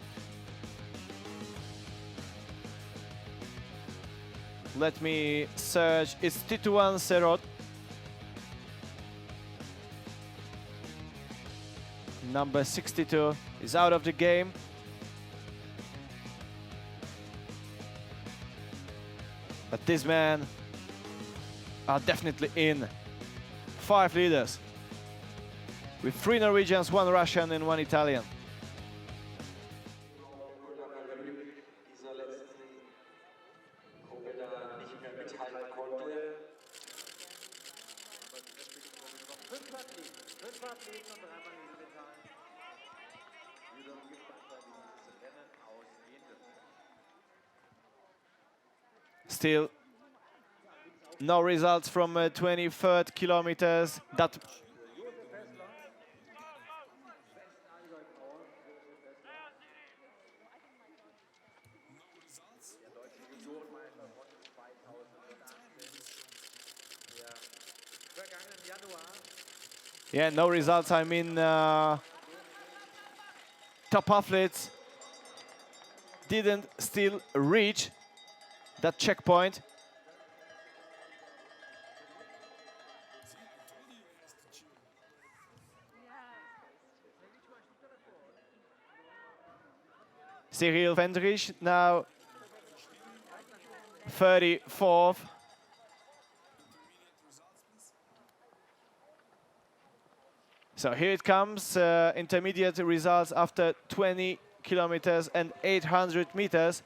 Let me search, it's Titouan Serot. Number 62 is out of the game. But these men are definitely in. 5 leaders, with 3 Norwegians, 1 Russian and 1 Italian. Still, no results from 23rd kilometers. That yeah, no results. I mean, top athletes didn't still reach that checkpoint. Cyril Fendrich now 34th. So here it comes, intermediate results after 20 kilometers and 800 meters.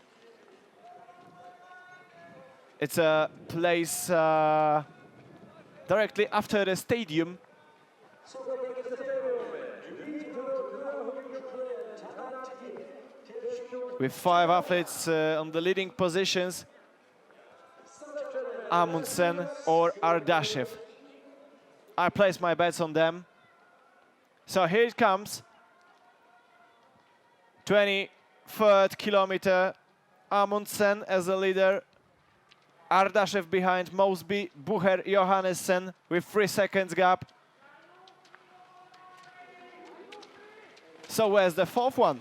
It's a place directly after the stadium. With 5 athletes on the leading positions, Amundsen or Ardashev. I place my bets on them. So here it comes. 23rd kilometer, Amundsen as the leader. Ardashev behind Mosby, Bucher, Johannessen with 3 seconds gap. So where's the fourth one?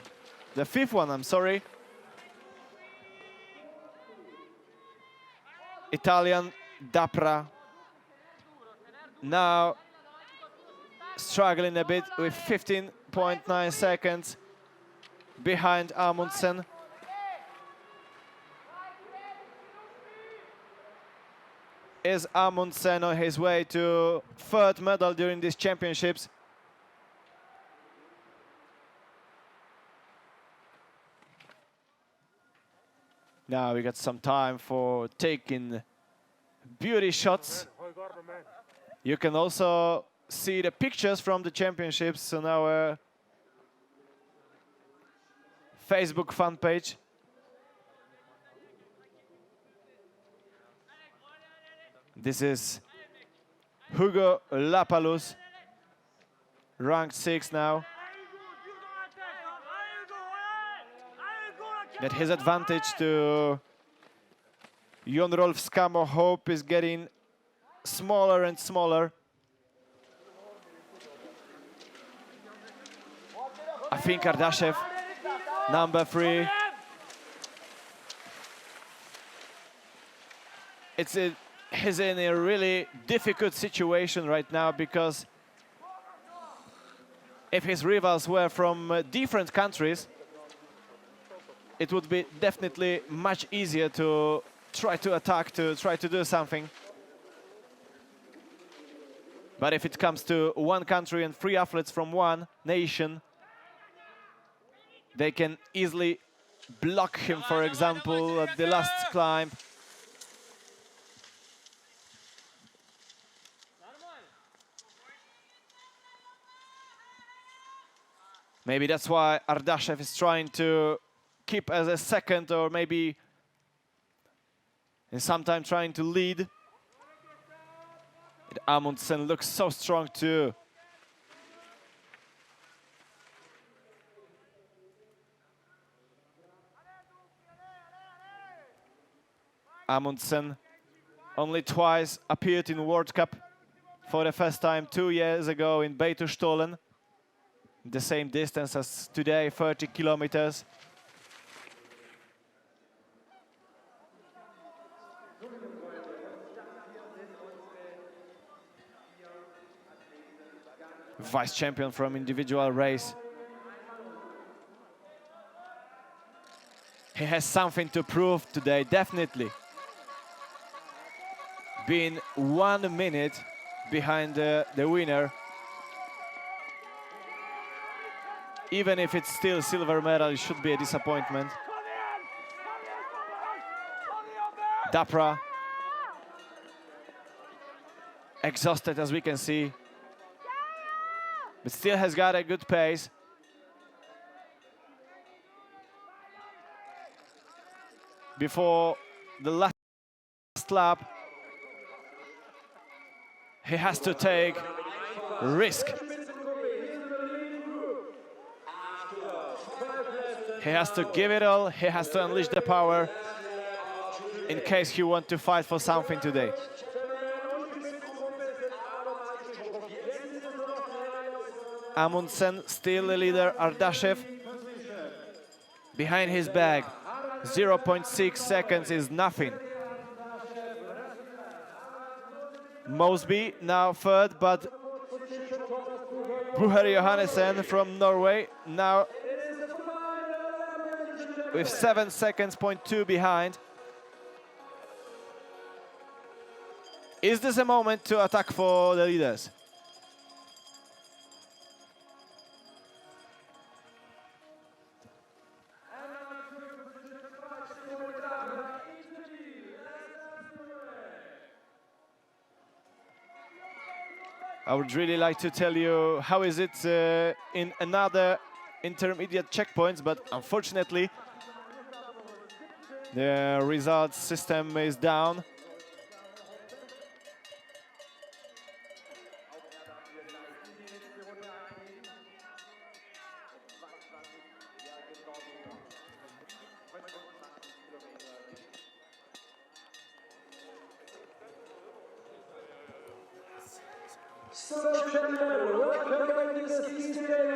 The fifth one, I'm sorry. Italian Dapra. Now struggling a bit with 15.9 seconds behind Amundsen. Is Amundsen on his way to 3rd medal during these championships? Now we got some time for taking beauty shots. You can also see the pictures from the championships on our Facebook fan page. This is Hugo Lapalus, ranked 6th now. At his advantage to Jon Rolf Skamo Hope is getting smaller and smaller. I think Ardashev, number 3. He's in a really difficult situation right now, because if his rivals were from different countries, it would be definitely much easier to try to attack, to try to do something. But if it comes to one country and 3 athletes from one nation, they can easily block him, for example, at the last climb. Maybe that's why Ardashev is trying to keep as a 2nd, or maybe in some time trying to lead. And Amundsen looks so strong too. Amundsen only twice appeared in World Cup. For the first time 2 years ago in Beitostölen. The same distance as today, 30 kilometers. Vice champion from individual race. He has something to prove today, definitely. Being 1 minute behind the winner. Even if it's still silver medal, it should be a disappointment. Dapra, exhausted as we can see, but still has got a good pace. Before the last lap, he has to take risk. He has to give it all, he has to unleash the power in case he wants to fight for something today. Amundsen still the leader, Ardashev behind his bag. 0.6 seconds is nothing. Mosby now 3rd, but Bucher Johannessen from Norway now with 7 seconds, point 2 behind. Is this a moment to attack for the leaders? I would really like to tell you how is it in another intermediate checkpoints, but unfortunately the results system is down.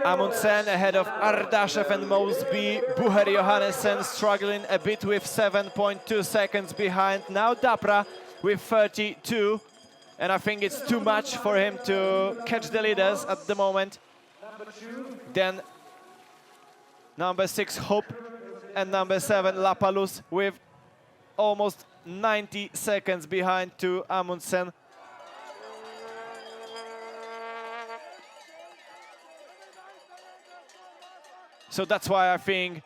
Amundsen ahead of Ardashev and Mosby. Bucher Johannessen struggling a bit with 7.2 seconds behind. Now Dapra with 32. And I think it's too much for him to catch the leaders at the moment. Then number 6 Hope and number 7 Lapalus with almost 90 seconds behind to Amundsen. So that's why I think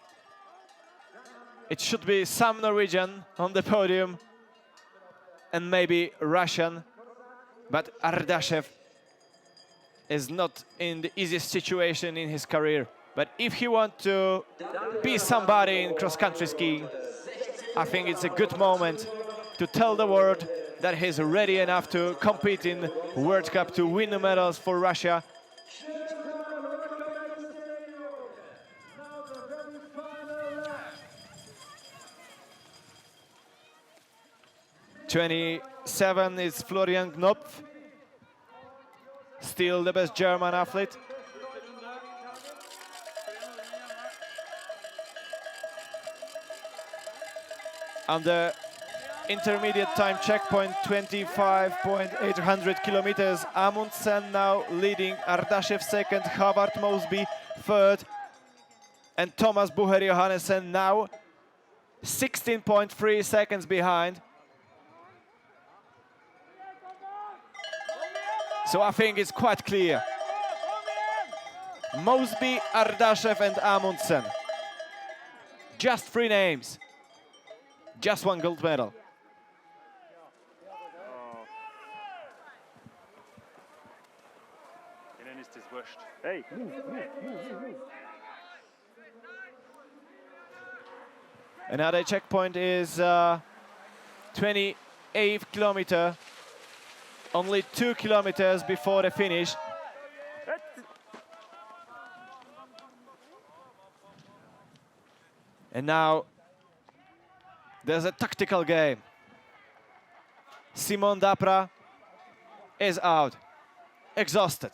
it should be some Norwegian on the podium and maybe Russian. But Ardashev is not in the easiest situation in his career. But if he wants to be somebody in cross-country skiing, I think it's a good moment to tell the world that he's ready enough to compete in World Cup, to win the medals for Russia. '27 is Florian Knopf, still the best German athlete. On the intermediate time checkpoint, 25.800 kilometers. Amundsen now leading, Ardashev second, Havard Mosby third, and Thomas Bucher Johannessen now 16.3 seconds behind. So I think it's quite clear. Mosby, Ardashev and Amundsen. Just 3 names. Just 1 gold medal. Hey. Another checkpoint is 28th kilometer. Only 2 kilometers before the finish. And now there's a tactical game. Simon Dapra is out, exhausted.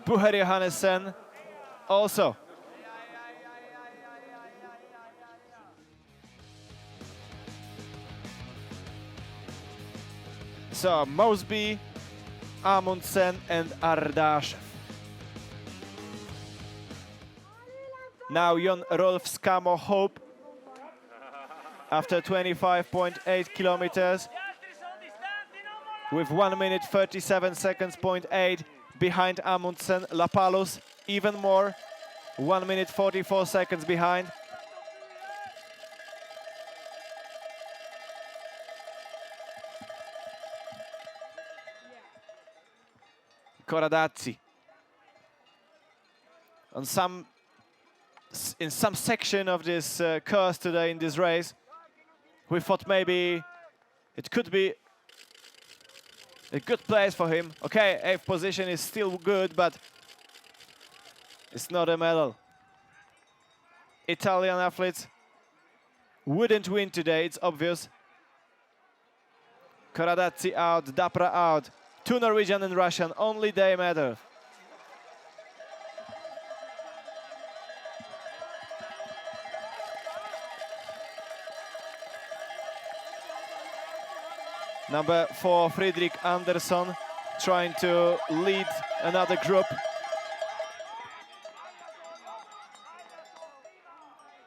Bucher Johannessen also. So Mosby, Amundsen and Ardashev. Now Jon Rolf Skamo Hope after 25.8 kilometers with 1 minute 37 seconds, 0.8 behind Amundsen. Lapalus even more, 1 minute 44 seconds behind. Coradazzi. In some section of this course today in this race, we thought maybe it could be a good place for him. Okay, 8th position is still good, but it's not a medal. Italian athletes wouldn't win today, it's obvious. Coradazzi out, Dapra out. 2 Norwegian and Russian, only they matter. Number 4, Friedrich Andersson, trying to lead another group.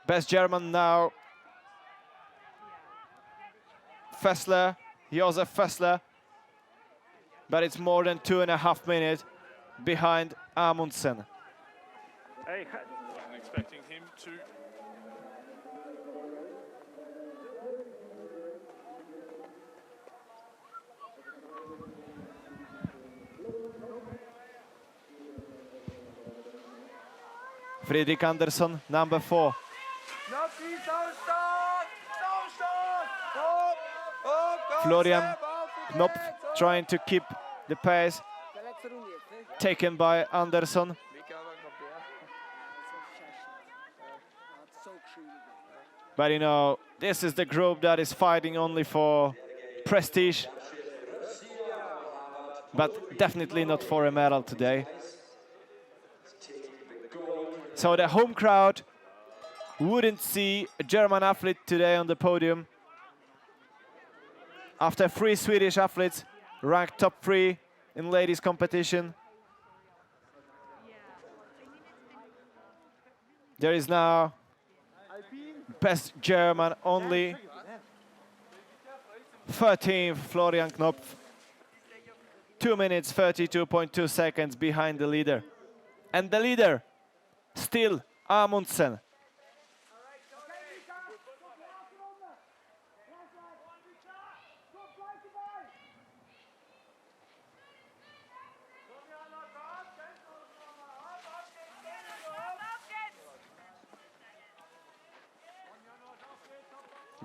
Best German now. Fessler, Josef Fessler. But it's more than 2.5 minutes behind Amundsen. Hey, wasn't expecting him to. Friedrich Andersson, number 4. Florian Knopf trying to keep the pace. Taken by Andersson. But you know, this is the group that is fighting only for prestige. But definitely not for a medal today. So the home crowd wouldn't see a German athlete today on the podium. After 3 Swedish athletes ranked top 3 in ladies competition. There is now best German only. 13th Florian Knopf. 2 minutes 32.2 seconds behind the leader. And the leader, still Amundsen.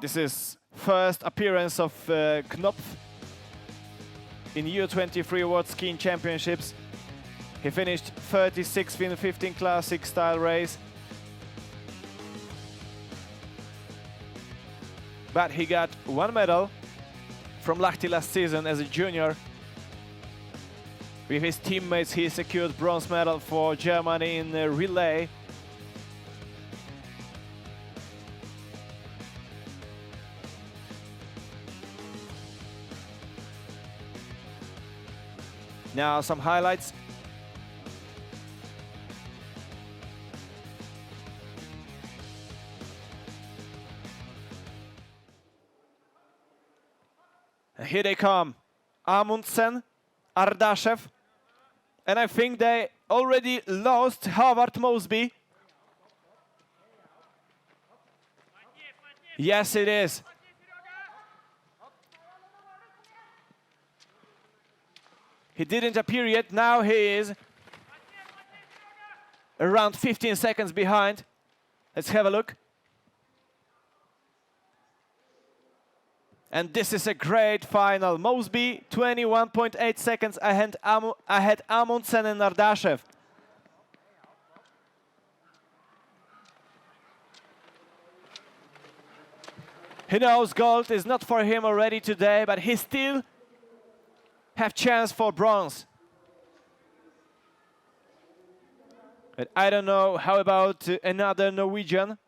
This is first appearance of Knopf in U23 World Skiing Championships. He finished 36th in 15 Classic style race. But he got 1 medal from Lahti last season as a junior. With his teammates, he secured bronze medal for Germany in relay. Now some highlights. And here they come, Amundsen, Ardashev, and I think they already lost Howard Mosby. Yes, it is. He didn't appear yet, now he is around 15 seconds behind. Let's have a look. And this is a great final. Mosby, 21.8 seconds ahead Amundsen and Ardashev. He knows gold is not for him already today, but he still have chance for bronze. But I don't know, how about another Norwegian?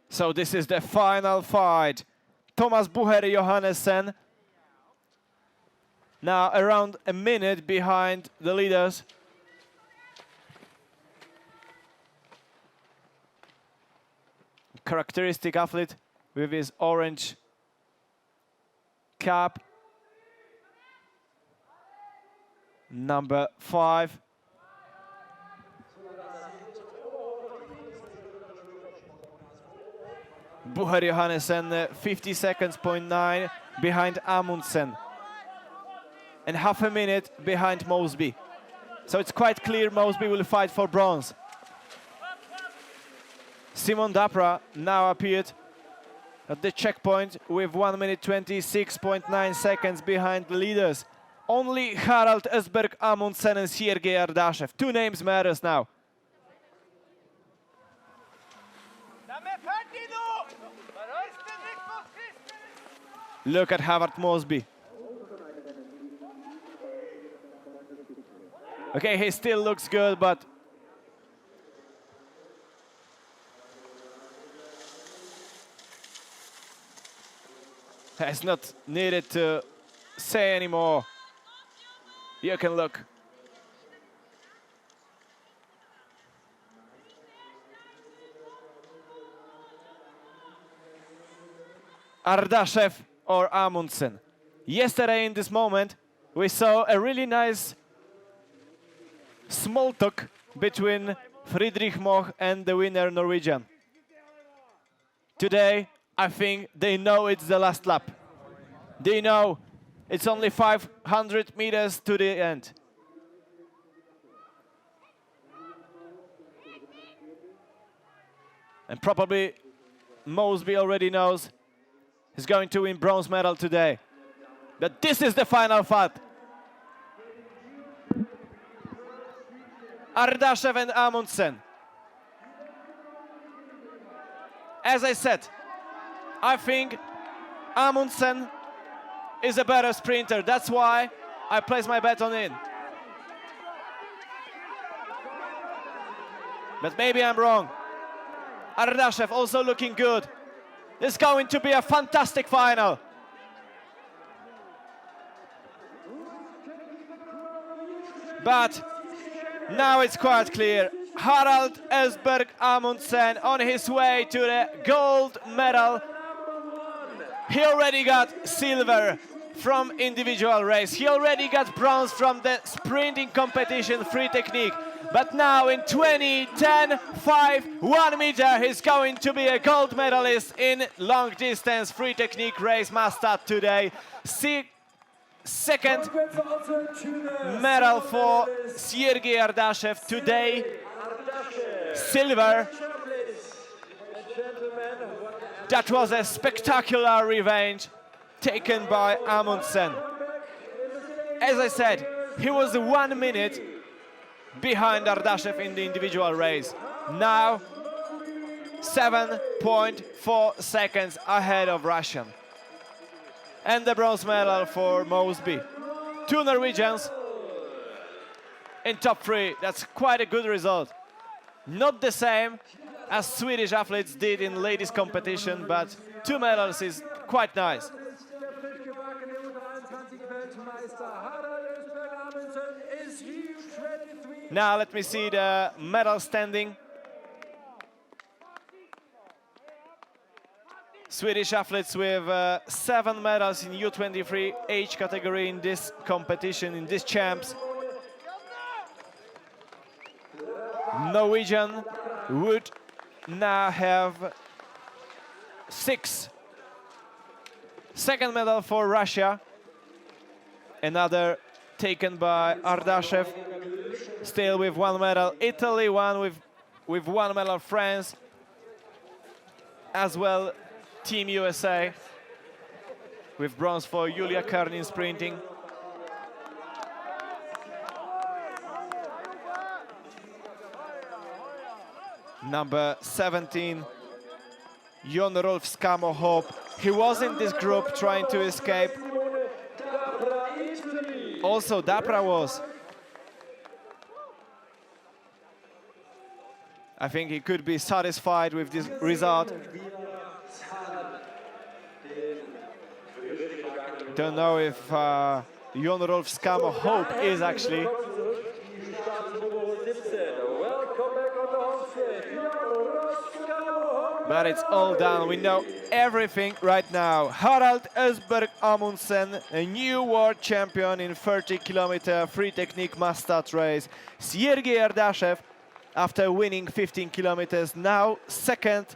So this is the final fight. Thomas Bucher Johannessen. Now around a minute behind the leaders. Characteristic athlete with his orange cap. Number 5. Bucher Johannessen, 50 seconds, 0.9 behind Amundsen. And half a minute behind Mosby. So it's quite clear Mosby will fight for bronze. Simon Dapra now appeared at the checkpoint with 1 minute 26.9 seconds behind the leaders. Only Harald Ösberg Amundsen and Sergei Ardashev. 2 names matters now. Look at Howard Mosby. Okay, he still looks good, but it's not needed to say anymore. You can look. Ardashev or Amundsen. Yesterday in this moment, we saw a really nice small talk between Friedrich Moch and the winner Norwegian. Today, I think they know it's the last lap. They know it's only 500 meters to the end. And probably Mosby already knows he's going to win bronze medal today. But this is the final fight. Ardashev and Amundsen. As I said, I think Amundsen is a better sprinter. That's why I place my bet on him. But maybe I'm wrong. Ardashev also looking good. It's going to be a fantastic final. But now it's quite clear. Harald Østberg Amundsen on his way to the gold medal. He already got silver from individual race. He already got bronze from the sprinting competition free technique. But now in 2010 1 meter, he's going to be a gold medalist in long distance free technique race Mastad today. Second medal for Sergei Ardashev today. Silver. That was a spectacular revenge taken by Amundsen. As I said, he was 1 minute behind Ardashev in the individual race. Now 7.4 seconds ahead of Russian. And the bronze medal for Mosby. 2 Norwegians in top 3. That's quite a good result. Not the same as Swedish athletes did in ladies competition, but 2 medals is quite nice. Now let me see the medal standing. Swedish athletes with 7 medals in U23 age category in this competition, in this champs. Norwegian would now have 6. Second medal for Russia. Another taken by Ardashev. Still with 1 medal. Italy won with 1 medal. France as well. Team USA with bronze for Julia Kern in sprinting. Number 17, Jon Rolf Skamo Hope. He was in this group trying to escape. Also Dapra was. I think he could be satisfied with this result. Don't know if Jon Rolf Skamo Hope is actually. But it's all done. We know everything right now. Harald Østberg Amundsen, a new world champion in 30-kilometer free technique Mastad race. Sergei Ardashev, after winning 15 kilometers, now second,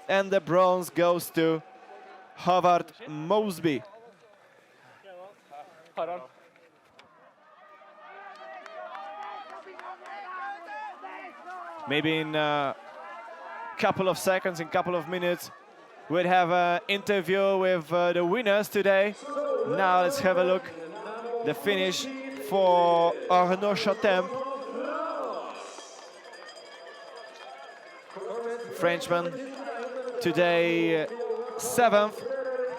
and the bronze goes to Howard Mosby. Maybe in a couple of seconds, in a couple of minutes, we'll have an interview with the winners today. Now let's have a look. The finish for Arnaud Chatemp. Frenchman today 7th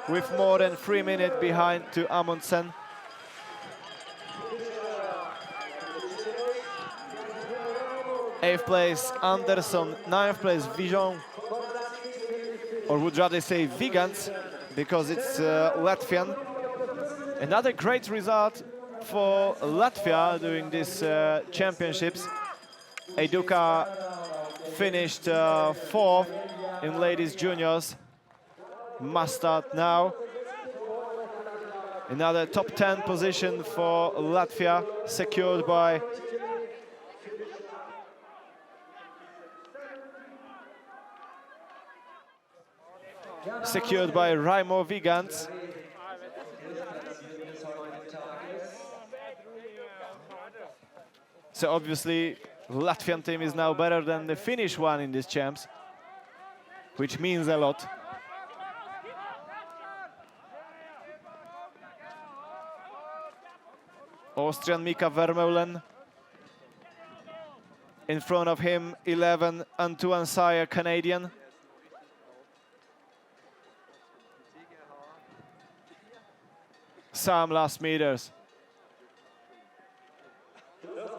with more than 3 minutes behind to Amundsen. Eighth place Anderson, 9th place Vijon, or would rather say Vigans, because it's Latvian. Another great result for Latvia during these championships. Eduka finished 4th in ladies juniors. must start now. Another top 10 position for Latvia, secured by Raimo Vigants. So obviously, Latvian team is now better than the Finnish one in these champs, which means a lot. Austrian Mika Vermeulen. In front of him, 11, Antoine Sayer, Canadian. Some last meters.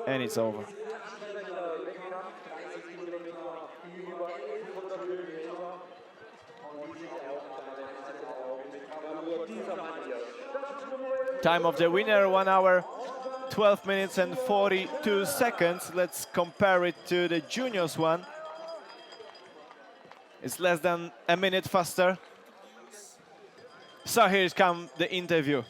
And it's over. Time of the winner, 1 hour, 12 minutes and 42 seconds. Let's compare it to the juniors one. It's less than a minute faster. So here's come the interview.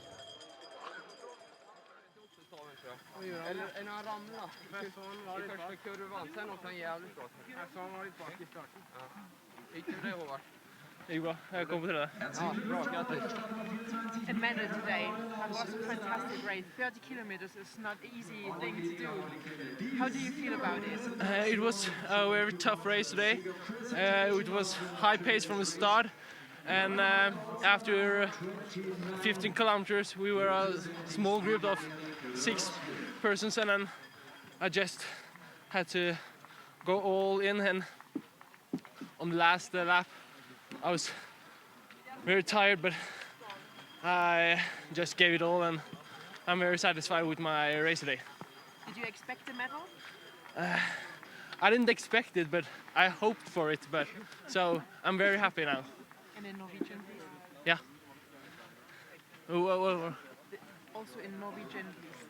A medal today. That was a fantastic race. 30 kilometers is not an easy thing to do. How do you feel about it? It was a very tough race today. It was high pace from the start. And after 15 kilometers, we were a small group of 6 persons, and then I just had to go all in. And on the last lap, I was very tired, but I just gave it all, and I'm very satisfied with my race today. Did you expect a medal? I didn't expect it, but I hoped for it. But so I'm very happy now. And in Norwegian, please. Yeah. Also in Norwegian, please.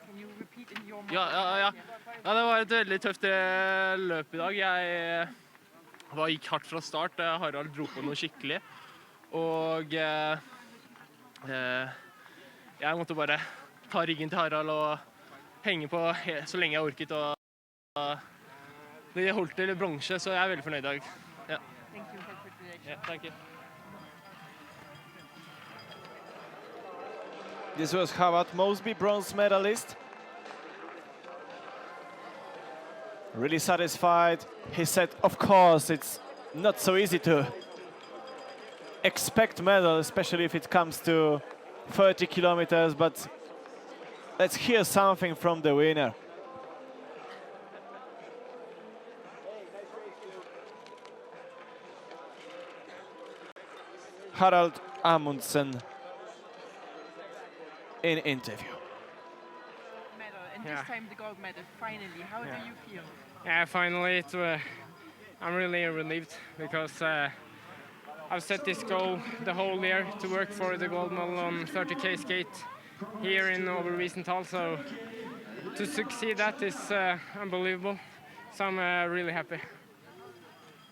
Can you repeat in your Ja, det var et veldig tøft løp i dag. Jeg gikk hardt fra start. Harald dro på noe skikkelig. Og jeg måtte bare ta ryggen til Harald og henge på så lenge jeg orket. Og det holdt til bronse, så jeg er veldig fornøyd i dag. Ja. Thank you for the Yeah, thank you. This was Howard Mosby, bronze medalist. Really satisfied. He said, of course, it's not so easy to expect medal, especially if it comes to 30 kilometers, but let's hear something from the winner. Harald Amundsen in interview. medal, and this time the gold medal, finally. How do you feel? Yeah, finally, I'm really relieved because I've set this goal the whole year to work for the gold medal on 30K skate here in Oberwiesenthal, so to succeed that is unbelievable, so I'm really happy.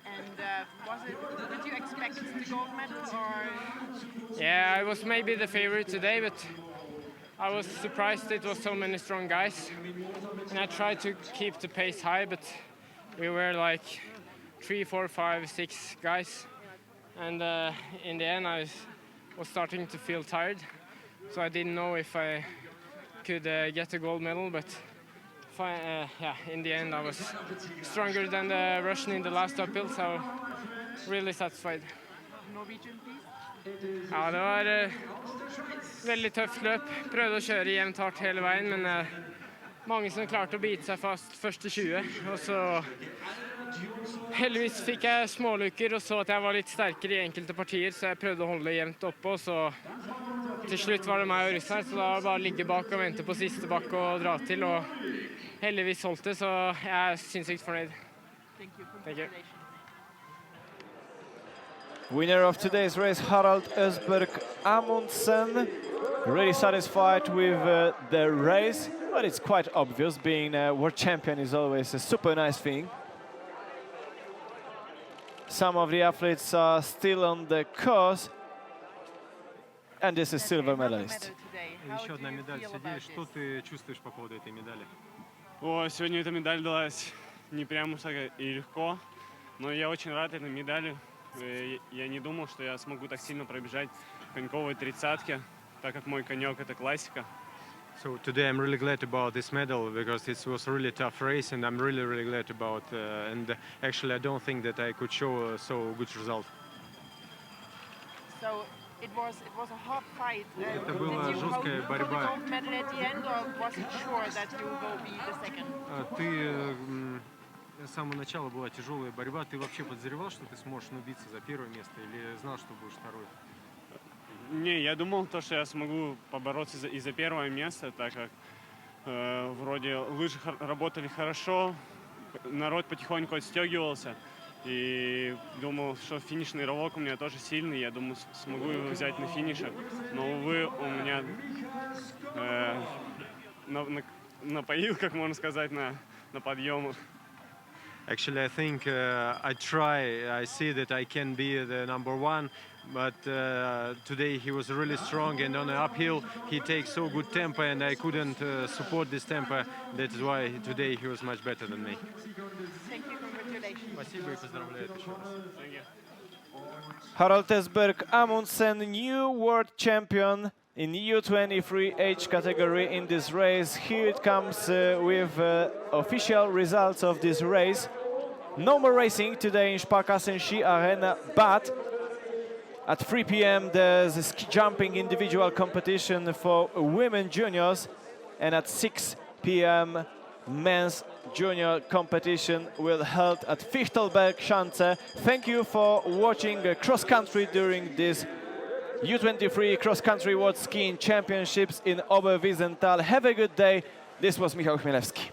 And did you expect the gold medal, or? Yeah, I was maybe the favorite today, but I was surprised it was so many strong guys. And I tried to keep the pace high, but we were like 3, 4, 5, 6 guys. And in the end, I was starting to feel tired. So I didn't know if I could get a gold medal, but yeah, in the end, I was stronger than the Russian in the last uphill, so really satisfied. Norwegian, please. Ja, det var veldig tøft løp. Prøvde å kjøre jevnt hardt hele veien, men mange som klarte å bite seg fast første 20. Og så heldigvis fikk jeg smålukker og så at jeg var litt sterkere i enkelte partier, så jeg prøvde å holde jevnt oppe, og så til slutt var det meg og russ her, så da var det bare å ligge bak og vente på siste bakke og dra til, og heldigvis holdt det, så jeg er sinnssykt fornøyd. Thank you. Winner of today's race, Harald Østberg Amundsen. Really satisfied with the race, but it's quite obvious, being a world champion is always a super nice thing. Some of the athletes are still on the course. And this is silver medalist. Еще одна медаль среди. Что ты чувствуешь по поводу этой медали? О, сегодня эта медаль далась не прямо так и легко, но я очень рад этой медали. Я не думал, что я смогу так сильно пробежать коньковые тридцатки, так как мой конек это классика. So today I'm really glad about this medal because it was a really tough race, and I'm really glad about. And actually, I don't think that I could show so good result. So it was a hard fight. Это была жесткая борьба. Gold medal at the end, or was it sure that you will be the second? Ты с самого начала была тяжелая борьба. Ты вообще подозревал, что ты сможешь биться за первое место, или знал, что будешь второй? Не, я думал, что я смогу побороться и за первое место, так как вроде лыжи работали хорошо, народ потихоньку отстегивался. И думал, что финишный рывок у меня тоже сильный, я думаю, смогу его взять на финише. Но, увы, у меня напоил, как можно сказать, на подъемах. Actually, I think I try. I see that I can be the number one, but today he was really strong, and on the uphill he takes so good tempo, and I couldn't support this tempo. That is why today he was much better than me. Thank you, congratulations. Спасибо и поздравляю еще раз. Thank you. Harald Tesberg Amundsen, new world champion in U23 age category in this race. Here it comes with official results of this race. No more racing today in Sparkassen Ski Arena, but at 3 p.m. there's a ski jumping individual competition for women juniors, and at 6 p.m. men's junior competition will held at Fichtelberg Schanze. Thank you for watching cross country during this U23 Cross Country World Skiing Championships in Oberwiesenthal. Have a good day. This was Michał Chmielewski.